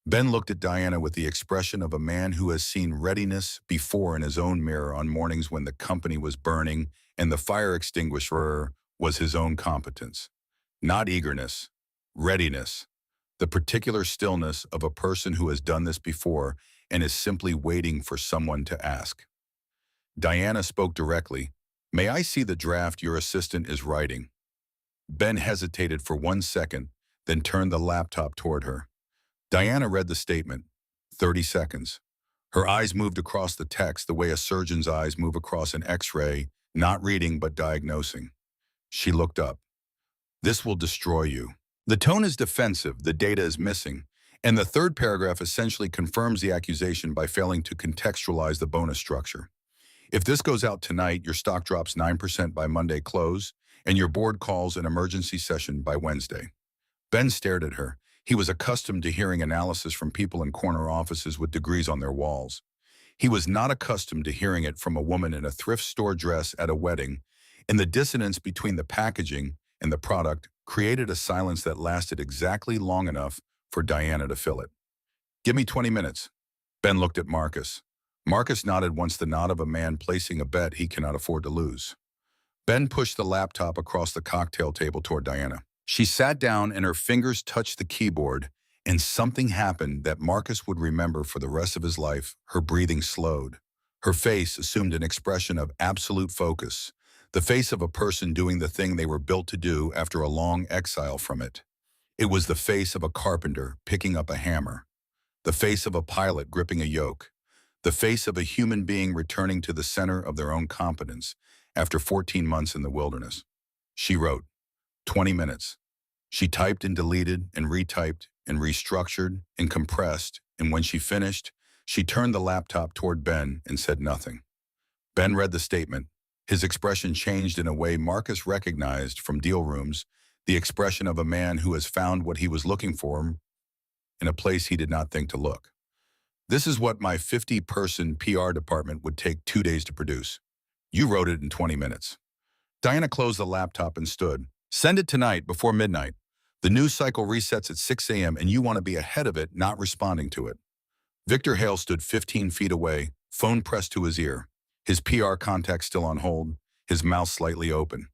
Ben looked at Diana with the expression of a man who has seen readiness before in his own mirror on mornings when the company was burning and the fire extinguisher was his own competence. Not eagerness, readiness, the particular stillness of a person who has done this before and is simply waiting for someone to ask. Diana spoke directly. "May I see the draft your assistant is writing?" Ben hesitated for 1 second, then turned the laptop toward her. Diana read the statement. 30 seconds. Her eyes moved across the text the way a surgeon's eyes move across an X-ray, not reading but diagnosing. She looked up. "This will destroy you." The tone is defensive, the data is missing, and the third paragraph essentially confirms the accusation by failing to contextualize the bonus structure. "If this goes out tonight, your stock drops 9% by Monday close, and your board calls an emergency session by Wednesday." Ben stared at her. He was accustomed to hearing analysis from people in corner offices with degrees on their walls. He was not accustomed to hearing it from a woman in a thrift store dress at a wedding, and the dissonance between the packaging and the product created a silence that lasted exactly long enough for Diana to fill it. "Give me 20 minutes. Ben looked at Marcus. Marcus nodded once, the nod of a man placing a bet he cannot afford to lose. Ben pushed the laptop across the cocktail table toward Diana. She sat down and her fingers touched the keyboard, and something happened that Marcus would remember for the rest of his life. Her breathing slowed. Her face assumed an expression of absolute focus, the face of a person doing the thing they were built to do after a long exile from it. It was the face of a carpenter picking up a hammer, the face of a pilot gripping a yoke, the face of a human being returning to the center of their own competence after 14 months in the wilderness. She wrote, 20 minutes. She typed and deleted and retyped and restructured and compressed, and when she finished, she turned the laptop toward Ben and said nothing. Ben read the statement. His expression changed in a way Marcus recognized from deal rooms, the expression of a man who has found what he was looking for in a place he did not think to look. "This is what my 50-person PR department would take 2 days to produce. You wrote it in 20 minutes. Diana closed the laptop and stood. "Send it tonight before midnight. The news cycle resets at 6 a.m. and you want to be ahead of it, not responding to it." Victor Hale stood 15 feet away, phone pressed to his ear, his PR contact still on hold, his mouth slightly open.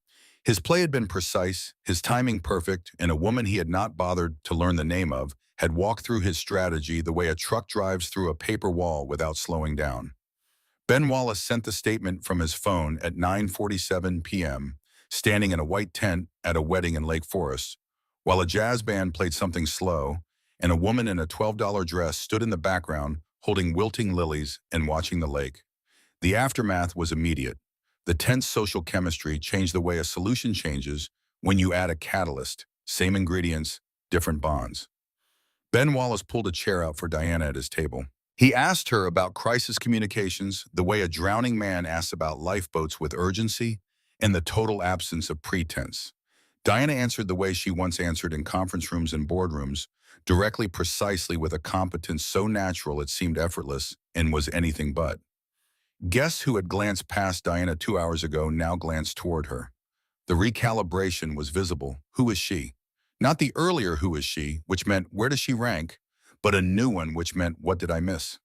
His play had been precise, his timing perfect, and a woman he had not bothered to learn the name of had walked through his strategy the way a truck drives through a paper wall without slowing down. Ben Wallace sent the statement from his phone at 9:47 p.m., standing in a white tent at a wedding in Lake Forest, while a jazz band played something slow, and a woman in a $12 dress stood in the background holding wilting lilies and watching the lake. The aftermath was immediate. The tense social chemistry changed the way a solution changes when you add a catalyst, same ingredients, different bonds. Ben Wallace pulled a chair out for Diana at his table. He asked her about crisis communications, the way a drowning man asks about lifeboats with urgency, and the total absence of pretense. Diana answered the way she once answered in conference rooms and boardrooms, directly, precisely, with a competence so natural it seemed effortless and was anything but. Guests who had glanced past Diana 2 hours ago now glanced toward her. The recalibration was visible. Who is she? Not the earlier who is she, which meant where does she rank, but a new one which meant what did I miss?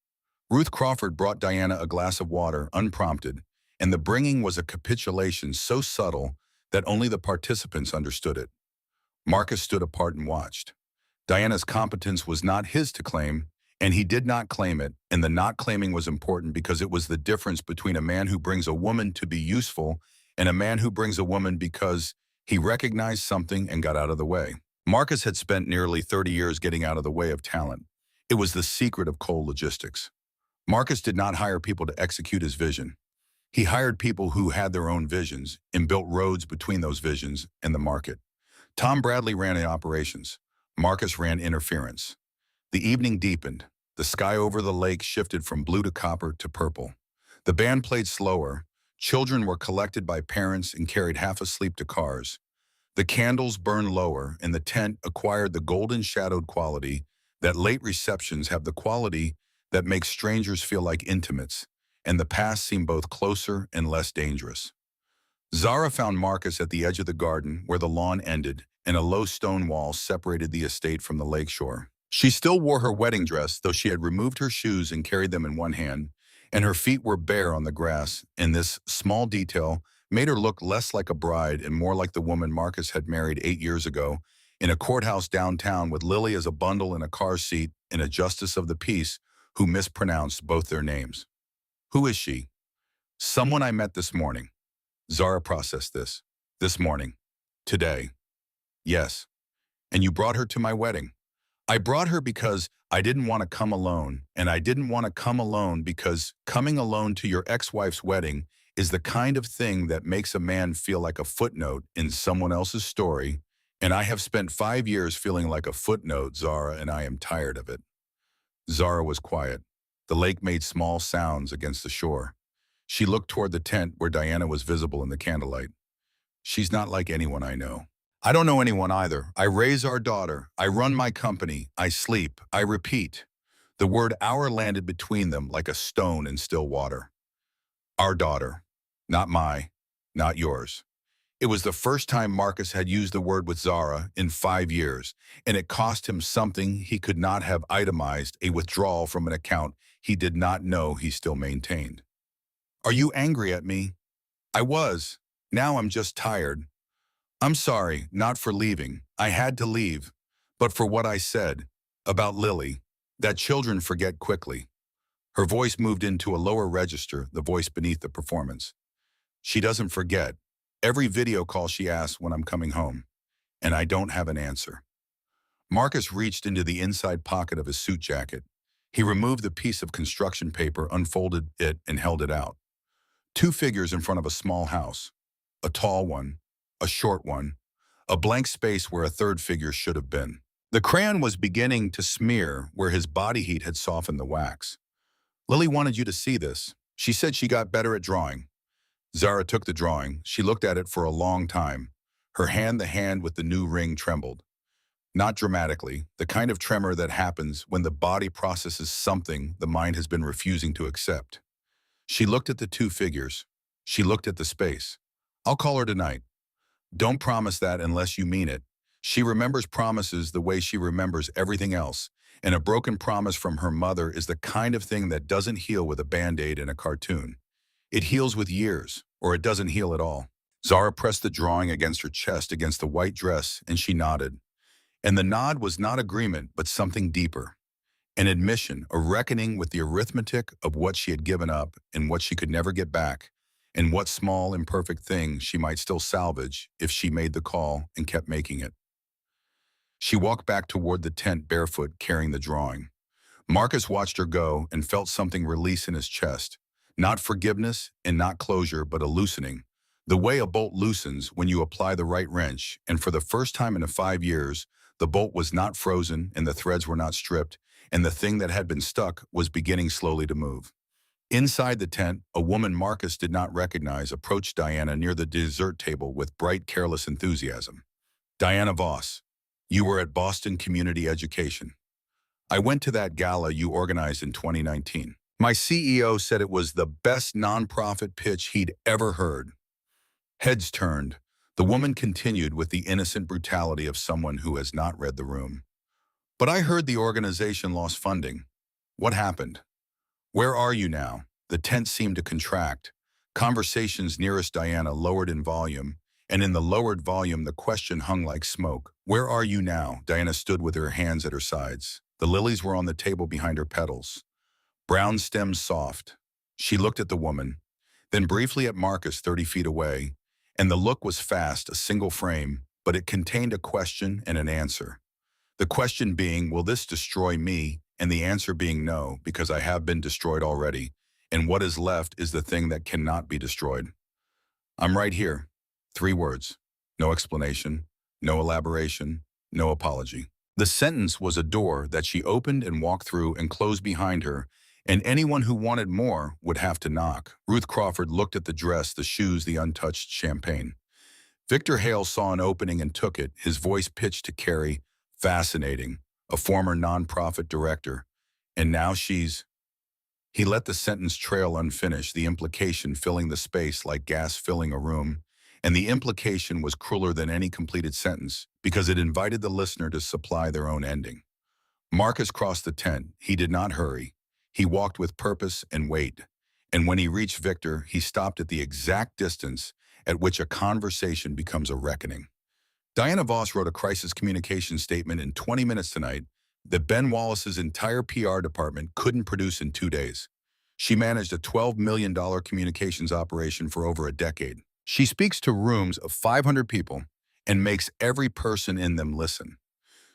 Ruth Crawford brought Diana a glass of water, unprompted, and the bringing was a capitulation so subtle that only the participants understood it. Marcus stood apart and watched. Diana's competence was not his to claim, and he did not claim it, and the not claiming was important because it was the difference between a man who brings a woman to be useful and a man who brings a woman because he recognized something and got out of the way. Marcus had spent nearly 30 years getting out of the way of talent. It was the secret of coal logistics. Marcus did not hire people to execute his vision. He hired people who had their own visions and built roads between those visions and the market. Tom Bradley ran the operations. Marcus ran interference. The evening deepened. The sky over the lake shifted from blue to copper to purple. The band played slower. Children were collected by parents and carried half asleep to cars. The candles burned lower, and the tent acquired the golden-shadowed quality that late receptions have, the quality that makes strangers feel like intimates, and the past seemed both closer and less dangerous. Zara found Marcus at the edge of the garden where the lawn ended, and a low stone wall separated the estate from the lakeshore. She still wore her wedding dress, though she had removed her shoes and carried them in one hand, and her feet were bare on the grass, and this small detail made her look less like a bride and more like the woman Marcus had married 8 years ago in a courthouse downtown with Lily as a bundle in a car seat and a justice of the peace who mispronounced both their names. Who is she? Someone I met this morning. Zara processed this. This morning. Today. Yes. And you brought her to my wedding. I brought her because I didn't want to come alone, and I didn't want to come alone because coming alone to your ex-wife's wedding is the kind of thing that makes a man feel like a footnote in someone else's story, and I have spent 5 years feeling like a footnote, Zara, and I am tired of it. Zara was quiet. The lake made small sounds against the shore. She looked toward the tent where Diana was visible in the candlelight. She's not like anyone I know. I don't know anyone either. I raise our daughter. I run my company. I sleep. I repeat. The word our landed between them like a stone in still water. Our daughter. Not my. Not yours. It was the first time Marcus had used the word with Zara in 5 years, and it cost him something he could not have itemized, a withdrawal from an account he did not know he still maintained. Are you angry at me? I was. Now I'm just tired. I'm sorry, not for leaving. I had to leave. But for what I said about Lily, that children forget quickly. Her voice moved into a lower register, the voice beneath the performance. She doesn't forget. Every video call she asks when I'm coming home, and I don't have an answer. Marcus reached into the inside pocket of his suit jacket. He removed the piece of construction paper, unfolded it, and held it out. Two figures in front of a small house. A tall one, a short one, a blank space where a third figure should have been. The crayon was beginning to smear where his body heat had softened the wax. Lily wanted you to see this. She said she got better at drawing. Zara took the drawing. She looked at it for a long time. Her hand, the hand with the new ring, trembled. Not dramatically, the kind of tremor that happens when the body processes something the mind has been refusing to accept. She looked at the two figures. She looked at the space. I'll call her tonight. Don't promise that unless you mean it. She remembers promises the way she remembers everything else, and a broken promise from her mother is the kind of thing that doesn't heal with a Band-Aid in a cartoon. It heals with years, or it doesn't heal at all. Zara pressed the drawing against her chest, against the white dress, and she nodded. And the nod was not agreement, but something deeper. An admission, a reckoning with the arithmetic of what she had given up and what she could never get back, and what small, imperfect thing she might still salvage if she made the call and kept making it. She walked back toward the tent barefoot, carrying the drawing. Marcus watched her go and felt something release in his chest. Not forgiveness and not closure, but a loosening. The way a bolt loosens when you apply the right wrench, and for the first time in 5 years, the bolt was not frozen and the threads were not stripped, and the thing that had been stuck was beginning slowly to move. Inside the tent, a woman Marcus did not recognize approached Diana near the dessert table with bright, careless enthusiasm. Diana Voss, you were at Boston Community Education. I went to that gala you organized in 2019. My CEO said it was the best nonprofit pitch he'd ever heard. Heads turned. The woman continued with the innocent brutality of someone who has not read the room. But I heard the organization lost funding. What happened? Where are you now? The tent seemed to contract. Conversations nearest Diana lowered in volume, and in the lowered volume the question hung like smoke. Where are you now? Diana stood with her hands at her sides. The lilies were on the table behind her petals. Brown stems soft. She looked at the woman, then briefly at Marcus 30 feet away, and the look was fast, a single frame, but it contained a question and an answer. The question being, will this destroy me? And the answer being no, because I have been destroyed already, and what is left is the thing that cannot be destroyed. I'm right here. 3 words. No explanation, no elaboration, no apology. The sentence was a door that she opened and walked through and closed behind her, and anyone who wanted more would have to knock. Ruth Crawford looked at the dress, the shoes, the untouched champagne. Victor Hale saw an opening and took it, his voice pitched to Carrie, fascinating, a former nonprofit director. And now she's... He let the sentence trail unfinished, the implication filling the space like gas filling a room. And the implication was crueler than any completed sentence, because it invited the listener to supply their own ending. Marcus crossed the tent. He did not hurry. He walked with purpose and weight. And when he reached Victor, he stopped at the exact distance, at which a conversation becomes a reckoning. Diana Voss wrote a crisis communication statement in 20 minutes tonight that Ben Wallace's entire PR department couldn't produce in 2 days. She managed a $12 million communications operation for over a decade. She speaks to rooms of 500 people and makes every person in them listen.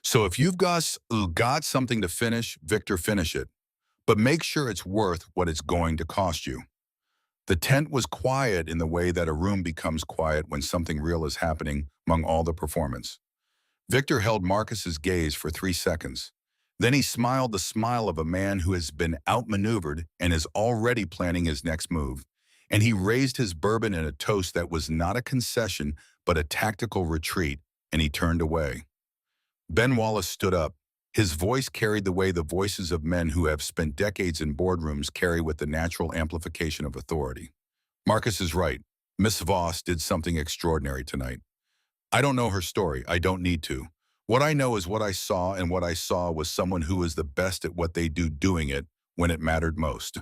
So if you've got something to finish, Victor, finish it. But make sure it's worth what it's going to cost you. The tent was quiet in the way that a room becomes quiet when something real is happening among all the performance. Victor held Marcus's gaze for 3 seconds. Then he smiled the smile of a man who has been outmaneuvered and is already planning his next move. And he raised his bourbon in a toast that was not a concession, but a tactical retreat, and he turned away. Ben Wallace stood up. His voice carried the way the voices of men who have spent decades in boardrooms carry with the natural amplification of authority. Marcus is right. Miss Voss did something extraordinary tonight. I don't know her story. I don't need to. What I know is what I saw, and what I saw was someone who is the best at what they do doing it when it mattered most.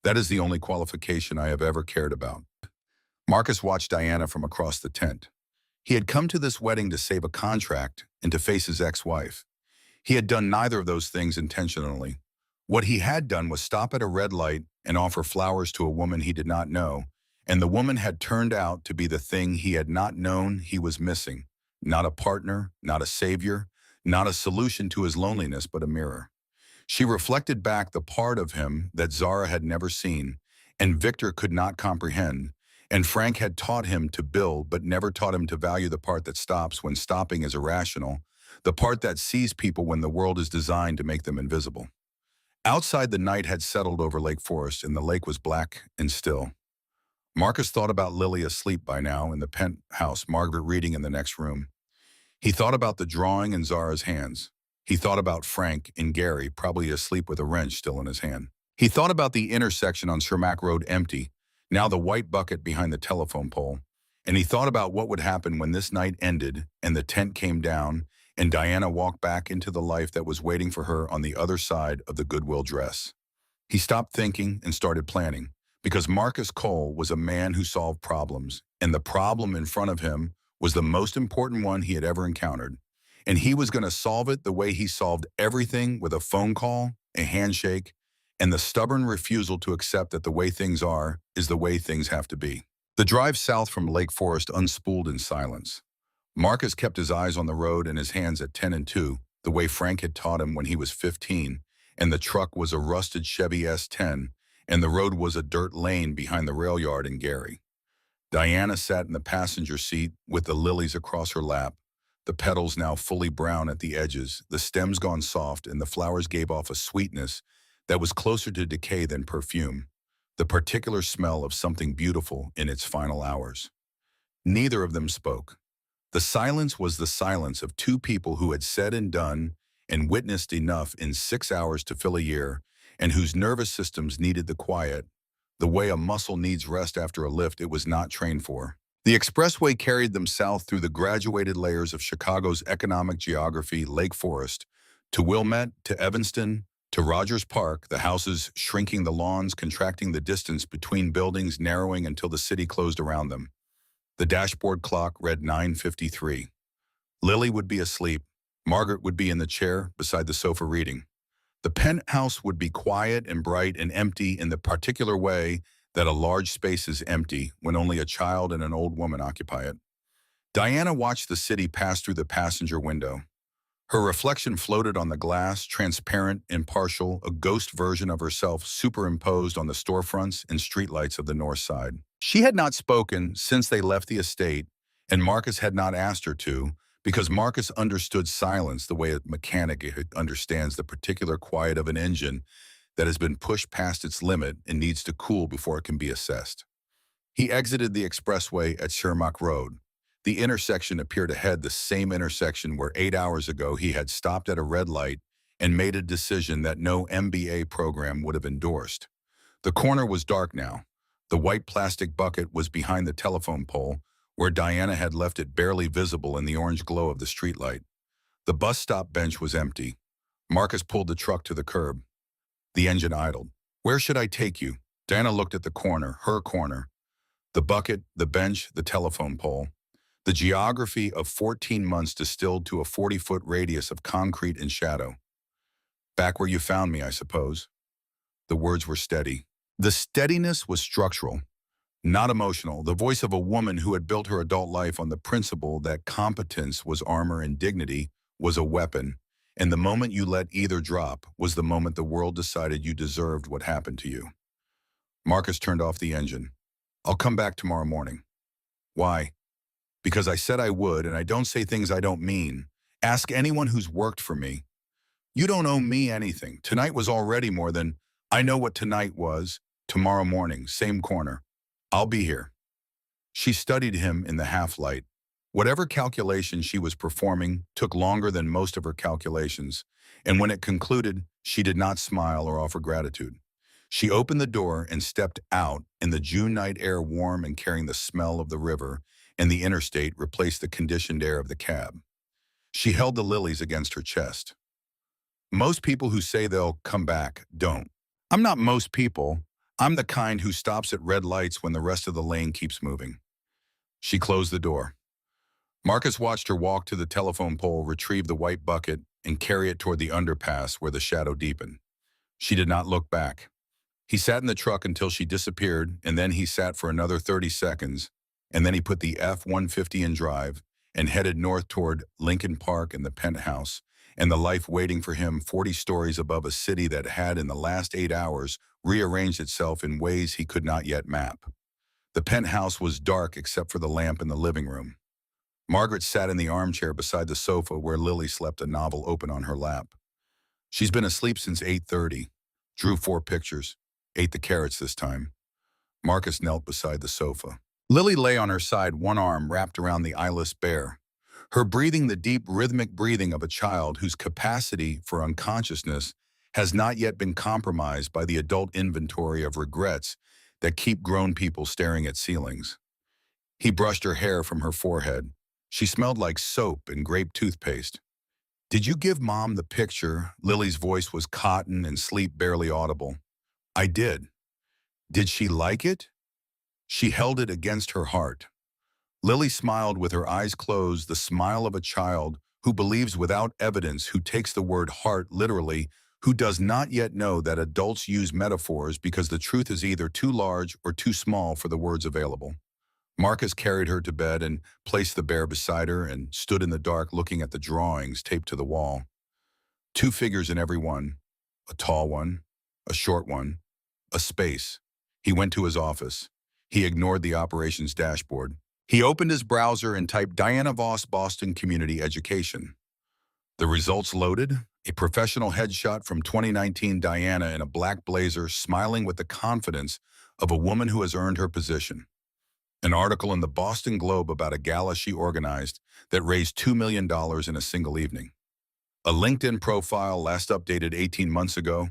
That is the only qualification I have ever cared about. Marcus watched Diana from across the tent. He had come to this wedding to save a contract and to face his ex-wife. He had done neither of those things intentionally. What he had done was stop at a red light and offer flowers to a woman he did not know, and the woman had turned out to be the thing he had not known he was missing. Not a partner, not a savior, not a solution to his loneliness, but a mirror. She reflected back the part of him that Zara had never seen, and Victor could not comprehend, and Frank had taught him to build but never taught him to value the part that stops when stopping is irrational, the part that sees people when the world is designed to make them invisible. Outside, the night had settled over Lake Forest, and the lake was black and still. Marcus thought about Lily asleep by now in the penthouse, Margaret reading in the next room. He thought about the drawing in Zara's hands. He thought about Frank and Gary, probably asleep with a wrench still in his hand. He thought about the intersection on Shermack Road empty, now the white bucket behind the telephone pole. And he thought about what would happen when this night ended and the tent came down and Diana walked back into the life that was waiting for her on the other side of the Goodwill dress. He stopped thinking and started planning, because Marcus Cole was a man who solved problems, and the problem in front of him was the most important one he had ever encountered. And he was going to solve it the way he solved everything, with a phone call, a handshake, and the stubborn refusal to accept that the way things are is the way things have to be. The drive south from Lake Forest unspooled in silence. Marcus kept his eyes on the road and his hands at 10 and 2, the way Frank had taught him when he was 15, and the truck was a rusted Chevy S10, and the road was a dirt lane behind the rail yard in Gary. Diana sat in the passenger seat with the lilies across her lap, the petals now fully brown at the edges, the stems gone soft, and the flowers gave off a sweetness that was closer to decay than perfume, the particular smell of something beautiful in its final hours. Neither of them spoke. The silence was the silence of two people who had said and done and witnessed enough in 6 hours to fill a year, and whose nervous systems needed the quiet, the way a muscle needs rest after a lift it was not trained for. The expressway carried them south through the graduated layers of Chicago's economic geography, Lake Forest, to Wilmette, to Evanston, to Rogers Park, the houses shrinking, the lawns contracting, the distance between buildings narrowing until the city closed around them. The dashboard clock read 9:53. Lily would be asleep. Margaret would be in the chair beside the sofa reading. The penthouse would be quiet and bright and empty in the particular way that a large space is empty when only a child and an old woman occupy it. Diana watched the city pass through the passenger window. Her reflection floated on the glass, transparent, impartial, a ghost version of herself superimposed on the storefronts and streetlights of the north side. She had not spoken since they left the estate, and Marcus had not asked her to, because Marcus understood silence the way a mechanic understands the particular quiet of an engine that has been pushed past its limit and needs to cool before it can be assessed. He exited the expressway at Shermack Road. The intersection appeared ahead, the same intersection where 8 hours ago he had stopped at a red light and made a decision that no MBA program would have endorsed. The corner was dark now. The white plastic bucket was behind the telephone pole, where Diana had left it barely visible in the orange glow of the streetlight. The bus stop bench was empty. Marcus pulled the truck to the curb. The engine idled. "Where should I take you?" Diana looked at the corner, her corner. The bucket, the bench, the telephone pole. The geography of 14 months distilled to a 40-foot radius of concrete and shadow. Back where you found me, I suppose. The words were steady. The steadiness was structural, not emotional. The voice of a woman who had built her adult life on the principle that competence was armor and dignity was a weapon, and the moment you let either drop was the moment the world decided you deserved what happened to you. Marcus turned off the engine. I'll come back tomorrow morning. Why? Because I said I would, and I don't say things I don't mean. Ask anyone who's worked for me. You don't owe me anything. Tonight was already more than, I know what tonight was. Tomorrow morning, same corner. I'll be here. She studied him in the half-light. Whatever calculation she was performing took longer than most of her calculations, and when it concluded, she did not smile or offer gratitude. She opened the door and stepped out, in the June night air warm and carrying the smell of the river, and the interstate replaced the conditioned air of the cab. She held the lilies against her chest. Most people who say they'll come back don't. I'm not most people. I'm the kind who stops at red lights when the rest of the lane keeps moving. She closed the door. Marcus watched her walk to the telephone pole, retrieve the white bucket, and carry it toward the underpass where the shadow deepened. She did not look back. He sat in the truck until she disappeared, and then he sat for another 30 seconds, and then he put the F-150 in drive and headed north toward Lincoln Park and the penthouse, and the life waiting for him 40 stories above a city that had, in the last 8 hours, rearranged itself in ways he could not yet map. The penthouse was dark except for the lamp in the living room. Margaret sat in the armchair beside the sofa where Lily slept, a novel open on her lap. She's been asleep since 8:30. Drew 4 pictures. Ate the carrots this time. Marcus knelt beside the sofa. Lily lay on her side, one arm wrapped around the eyeless bear. Her breathing the deep, rhythmic breathing of a child whose capacity for unconsciousness has not yet been compromised by the adult inventory of regrets that keep grown people staring at ceilings. He brushed her hair from her forehead. She smelled like soap and grape toothpaste. Did you give Mom the picture? Lily's voice was cotton and sleep barely audible. I did. Did she like it? She held it against her heart. Lily smiled with her eyes closed, the smile of a child who believes without evidence, who takes the word heart literally, who does not yet know that adults use metaphors because the truth is either too large or too small for the words available. Marcus carried her to bed and placed the bear beside her and stood in the dark looking at the drawings taped to the wall. 2 figures in every one, a tall one, a short one, a space. He went to his office. He ignored the operations dashboard. He opened his browser and typed Diana Voss, Boston Community Education. The results loaded, a professional headshot from 2019 Diana in a black blazer, smiling with the confidence of a woman who has earned her position. An article in the Boston Globe about a gala she organized that raised $2 million in a single evening. A LinkedIn profile last updated 18 months ago,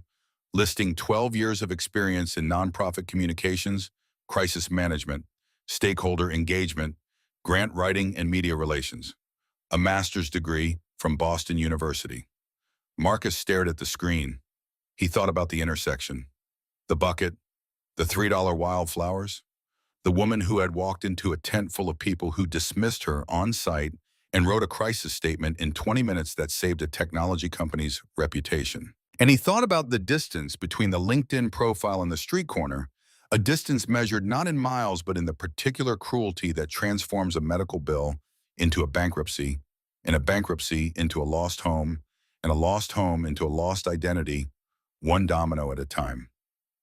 listing 12 years of experience in nonprofit communications, crisis management, stakeholder engagement, grant writing, and media relations. A master's degree from Boston University. Marcus stared at the screen. He thought about the intersection, the bucket, the $3 wildflowers, the woman who had walked into a tent full of people who dismissed her on site and wrote a crisis statement in 20 minutes that saved a technology company's reputation. And he thought about the distance between the LinkedIn profile and the street corner, a distance measured not in miles but in the particular cruelty that transforms a medical bill into a bankruptcy, and a bankruptcy into a lost home, and a lost home into a lost identity, one domino at a time.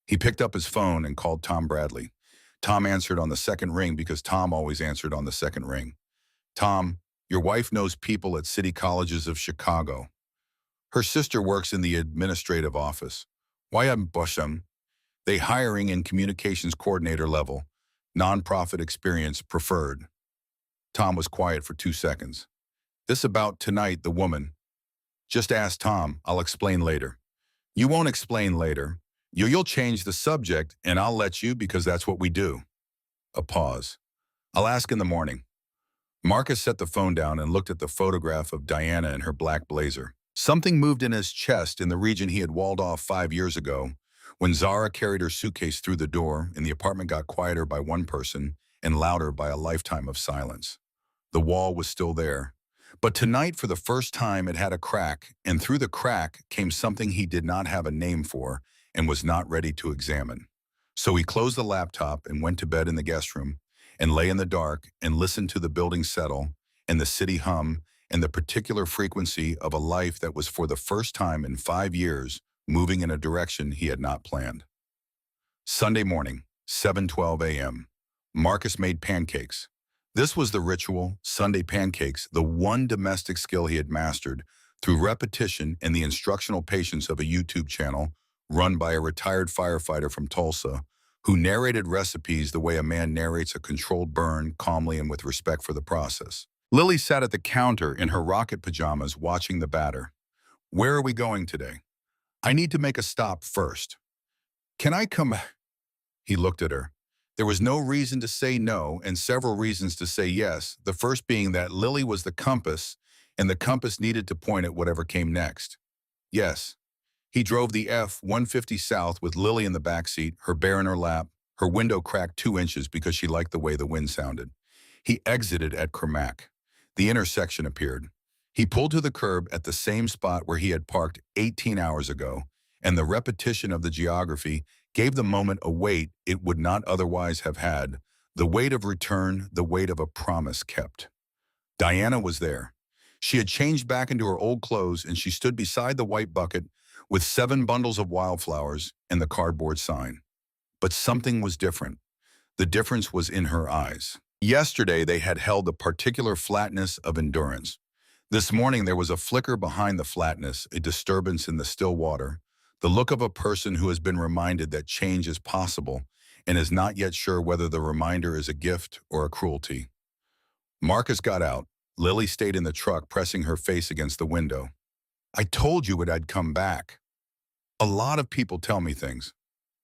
He picked up his phone and called Tom Bradley. Tom answered on the second ring because Tom always answered on the second ring. Tom, your wife knows people at City Colleges of Chicago. Her sister works in the administrative office. Why am Busham? They hiring in communications coordinator level, nonprofit experience preferred. Tom was quiet for 2 seconds. This about tonight, the woman. Just ask Tom, I'll explain later. You won't explain later. You'll change the subject, and I'll let you because that's what we do. A pause. I'll ask in the morning. Marcus set the phone down and looked at the photograph of Diana in her black blazer. Something moved in his chest in the region he had walled off 5 years ago. When Zara carried her suitcase through the door and the apartment got quieter by one person and louder by a lifetime of silence. The wall was still there. But tonight, for the first time, it had a crack, and through the crack came something he did not have a name for and was not ready to examine. So he closed the laptop and went to bed in the guest room and lay in the dark and listened to the building settle and the city hum and the particular frequency of a life that was for the first time in 5 years moving in a direction he had not planned. Sunday morning, 7:12 a.m. Marcus made pancakes. This was the ritual, Sunday pancakes, the one domestic skill he had mastered through repetition and the instructional patience of a YouTube channel run by a retired firefighter from Tulsa who narrated recipes the way a man narrates a controlled burn calmly and with respect for the process. Lily sat at the counter in her rocket pajamas watching the batter. "Where are we going today? I need to make a stop first. Can I come?" He looked at her. There was no reason to say no and several reasons to say yes, the first being that Lily was the compass and the compass needed to point at whatever came next. Yes. He drove the F-150 south with Lily in the backseat, her bear in her lap, her window cracked 2 inches because she liked the way the wind sounded. He exited at Kermack. The intersection appeared. He pulled to the curb at the same spot where he had parked 18 hours ago, and the repetition of the geography gave the moment a weight it would not otherwise have had, the weight of return, the weight of a promise kept. Diana was there. She had changed back into her old clothes and she stood beside the white bucket with 7 bundles of wildflowers and the cardboard sign. But something was different. The difference was in her eyes. Yesterday they had held a particular flatness of endurance. This morning there was a flicker behind the flatness, a disturbance in the still water, the look of a person who has been reminded that change is possible and is not yet sure whether the reminder is a gift or a cruelty. Marcus got out. Lily stayed in the truck, pressing her face against the window. "I told you I'd come back. A lot of people tell me things.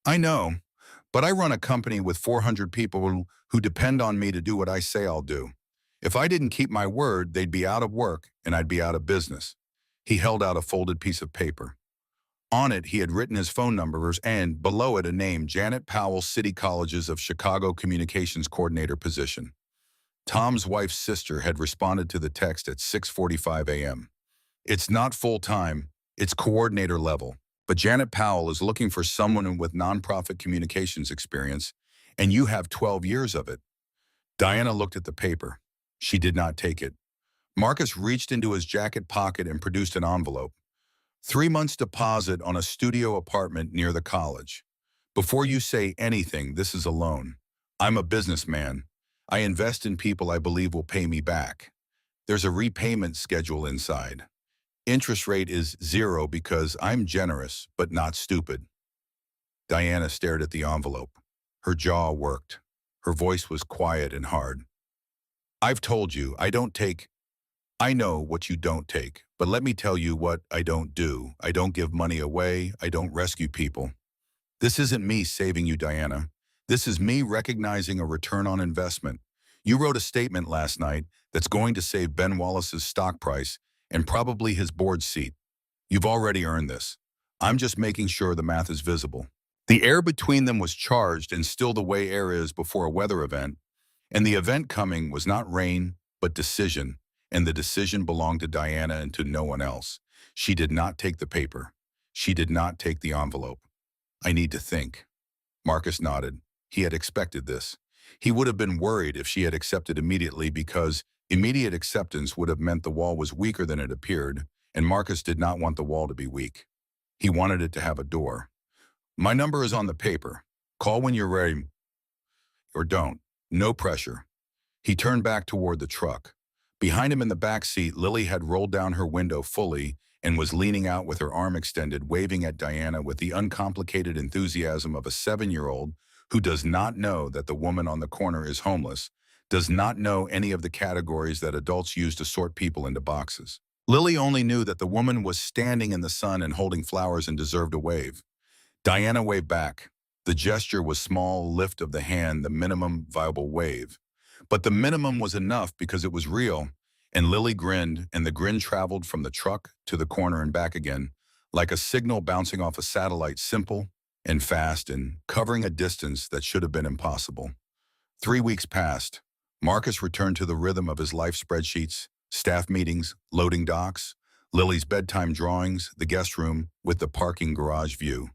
I know, but I run a company with 400 people who depend on me to do what I say I'll do. If I didn't keep my word, they'd be out of work and I'd be out of business." He held out a folded piece of paper. On it, he had written his phone numbers and, below it, a name, Janet Powell, City Colleges of Chicago Communications Coordinator position. Tom's wife's sister had responded to the text at 6:45 a.m. "It's not full-time, it's coordinator level, but Janet Powell is looking for someone with nonprofit communications experience, and you have 12 years of it." Diana looked at the paper. She did not take it. Marcus reached into his jacket pocket and produced an envelope. 3 months deposit on a studio apartment near the college. Before you say anything, this is a loan. I'm a businessman. I invest in people I believe will pay me back. There's a repayment schedule inside. Interest rate is 0 because I'm generous, but not stupid. Diana stared at the envelope. Her jaw worked. Her voice was quiet and hard. "I've told you, I know what you don't take, but let me tell you what I don't do. I don't give money away. I don't rescue people. This isn't me saving you, Diana. This is me recognizing a return on investment. You wrote a statement last night that's going to save Ben Wallace's stock price and probably his board seat. You've already earned this. I'm just making sure the math is visible." The air between them was charged and still the way air is before a weather event, and the event coming was not rain, but decision, and the decision belonged to Diana and to no one else. She did not take the paper. She did not take the envelope. "I need to think." Marcus nodded. He had expected this. He would have been worried if she had accepted immediately because immediate acceptance would have meant the wall was weaker than it appeared, and Marcus did not want the wall to be weak. He wanted it to have a door. "My number is on the paper. Call when you're ready, or don't. No pressure." He turned back toward the truck. Behind him in the back seat, Lily had rolled down her window fully and was leaning out with her arm extended, waving at Diana with the uncomplicated enthusiasm of a 7-year-old who does not know that the woman on the corner is homeless, does not know any of the categories that adults use to sort people into boxes. Lily only knew that the woman was standing in the sun and holding flowers and deserved a wave. Diana waved back. The gesture was small lift of the hand, the minimum viable wave. But the minimum was enough because it was real, and Lily grinned, and the grin traveled from the truck to the corner and back again, like a signal bouncing off a satellite, simple and fast and covering a distance that should have been impossible. 3 weeks passed. Marcus returned to the rhythm of his life spreadsheets, staff meetings, loading docks, Lily's bedtime drawings, the guest room with the parking garage view.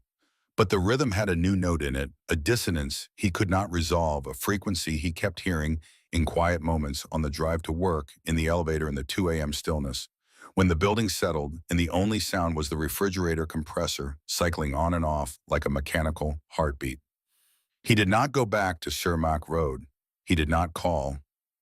But the rhythm had a new note in it, a dissonance he could not resolve, a frequency he kept hearing in quiet moments on the drive to work, in the elevator in the 2 a.m. stillness. When the building settled and the only sound was the refrigerator compressor cycling on and off like a mechanical heartbeat. He did not go back to Shermack Road. He did not call.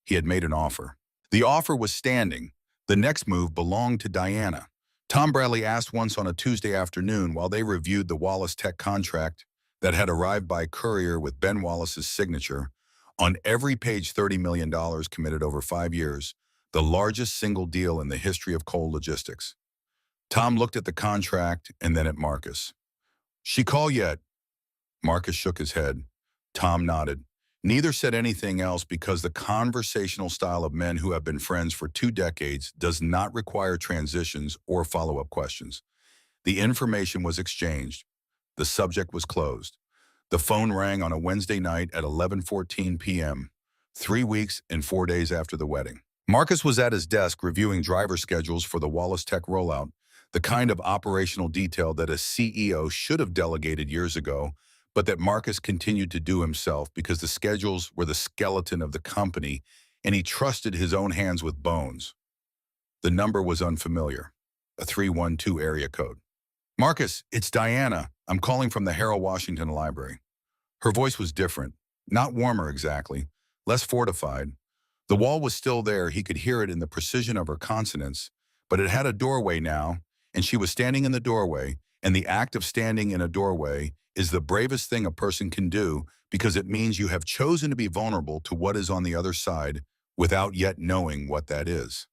He had made an offer. The offer was standing. The next move belonged to Diana. Tom Bradley asked once on a Tuesday afternoon while they reviewed the Wallace Tech contract that had arrived by courier with Ben Wallace's signature. On every page, $30 million committed over 5 years, the largest single deal in the history of coal logistics. Tom looked at the contract and then at Marcus. "She call yet?" Marcus shook his head. Tom nodded. Neither said anything else because the conversational style of men who have been friends for 2 decades does not require transitions or follow-up questions. The information was exchanged. The subject was closed. The phone rang on a Wednesday night at 11:14 p.m., 3 weeks and 4 days after the wedding. Marcus was at his desk reviewing driver schedules for the Wallace Tech rollout, the kind of operational detail that a CEO should have delegated years ago, but that Marcus continued to do himself because the schedules were the skeleton of the company and he trusted his own hands with bones. The number was unfamiliar, a 312 area code. "Marcus, it's Diana. I'm calling from the Harold Washington Library." Her voice was different, not warmer exactly, less fortified. The wall was still there, he could hear it in the precision of her consonants, but it had a doorway now, and she was standing in the doorway, and the act of standing in a doorway is the bravest thing a person can do because it means you have chosen to be vulnerable to what is on the other side without yet knowing what that is.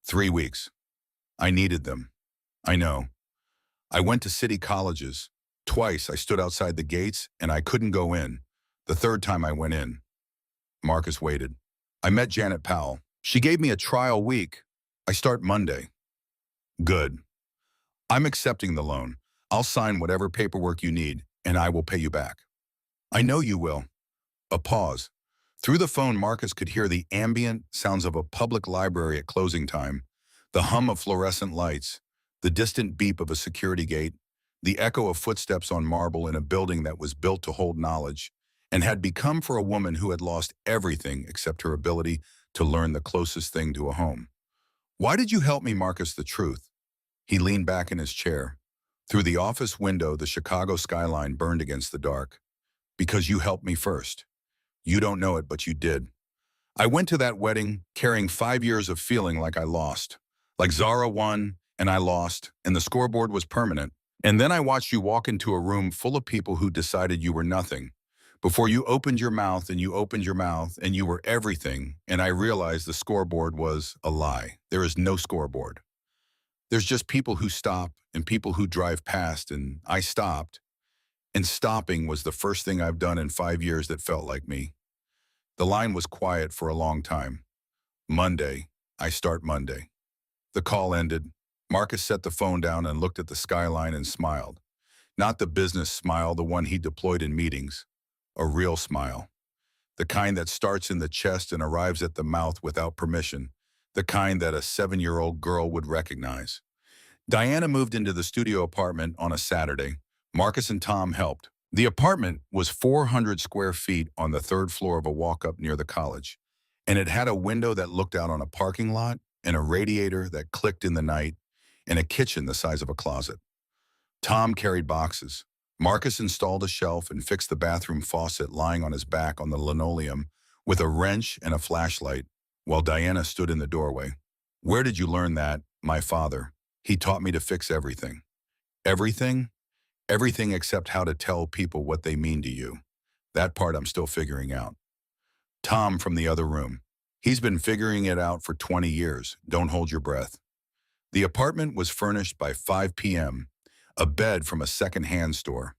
3 weeks. I needed them. I know. I went to city colleges. Twice I stood outside the gates and I couldn't go in. The third time I went in. Marcus waited. I met Janet Powell. She gave me a trial week. I start Monday. Good. I'm accepting the loan. I'll sign whatever paperwork you need, and I will pay you back. I know you will. A pause. Through the phone, Marcus could hear the ambient sounds of a public library at closing time, the hum of fluorescent lights, the distant beep of a security gate, the echo of footsteps on marble in a building that was built to hold knowledge, and had become for a woman who had lost everything except her ability to learn the closest thing to a home. Why did you help me, Marcus, the truth? He leaned back in his chair. Through the office window, the Chicago skyline burned against the dark. Because you helped me first. You don't know it, but you did. I went to that wedding carrying 5 years of feeling like I lost. Like Zara won, and I lost, and the scoreboard was permanent. And then I watched you walk into a room full of people who decided you were nothing. Before you opened your mouth, and you opened your mouth, and you were everything, and I realized the scoreboard was a lie. There is no scoreboard. There's just people who stop and people who drive past, and I stopped. And stopping was the first thing I've done in 5 years that felt like me. The line was quiet for a long time. Monday, I start Monday. The call ended. Marcus set the phone down and looked at the skyline and smiled. Not the business smile, the one he deployed in meetings. A real smile. The kind that starts in the chest and arrives at the mouth without permission. The kind that a 7-year-old girl would recognize. Diana moved into the studio apartment on a Saturday. Marcus and Tom helped. The apartment was 400 square feet on the 3rd floor of a walk-up near the college, and it had a window that looked out on a parking lot and a radiator that clicked in the night and a kitchen the size of a closet. Tom carried boxes. Marcus installed a shelf and fixed the bathroom faucet lying on his back on the linoleum with a wrench and a flashlight, while Diana stood in the doorway. Where did you learn that? My father. He taught me to fix everything. Everything? Everything except how to tell people what they mean to you. That part I'm still figuring out. Tom from the other room. He's been figuring it out for 20 years. Don't hold your breath. The apartment was furnished by 5 p.m. A bed from a second-hand store.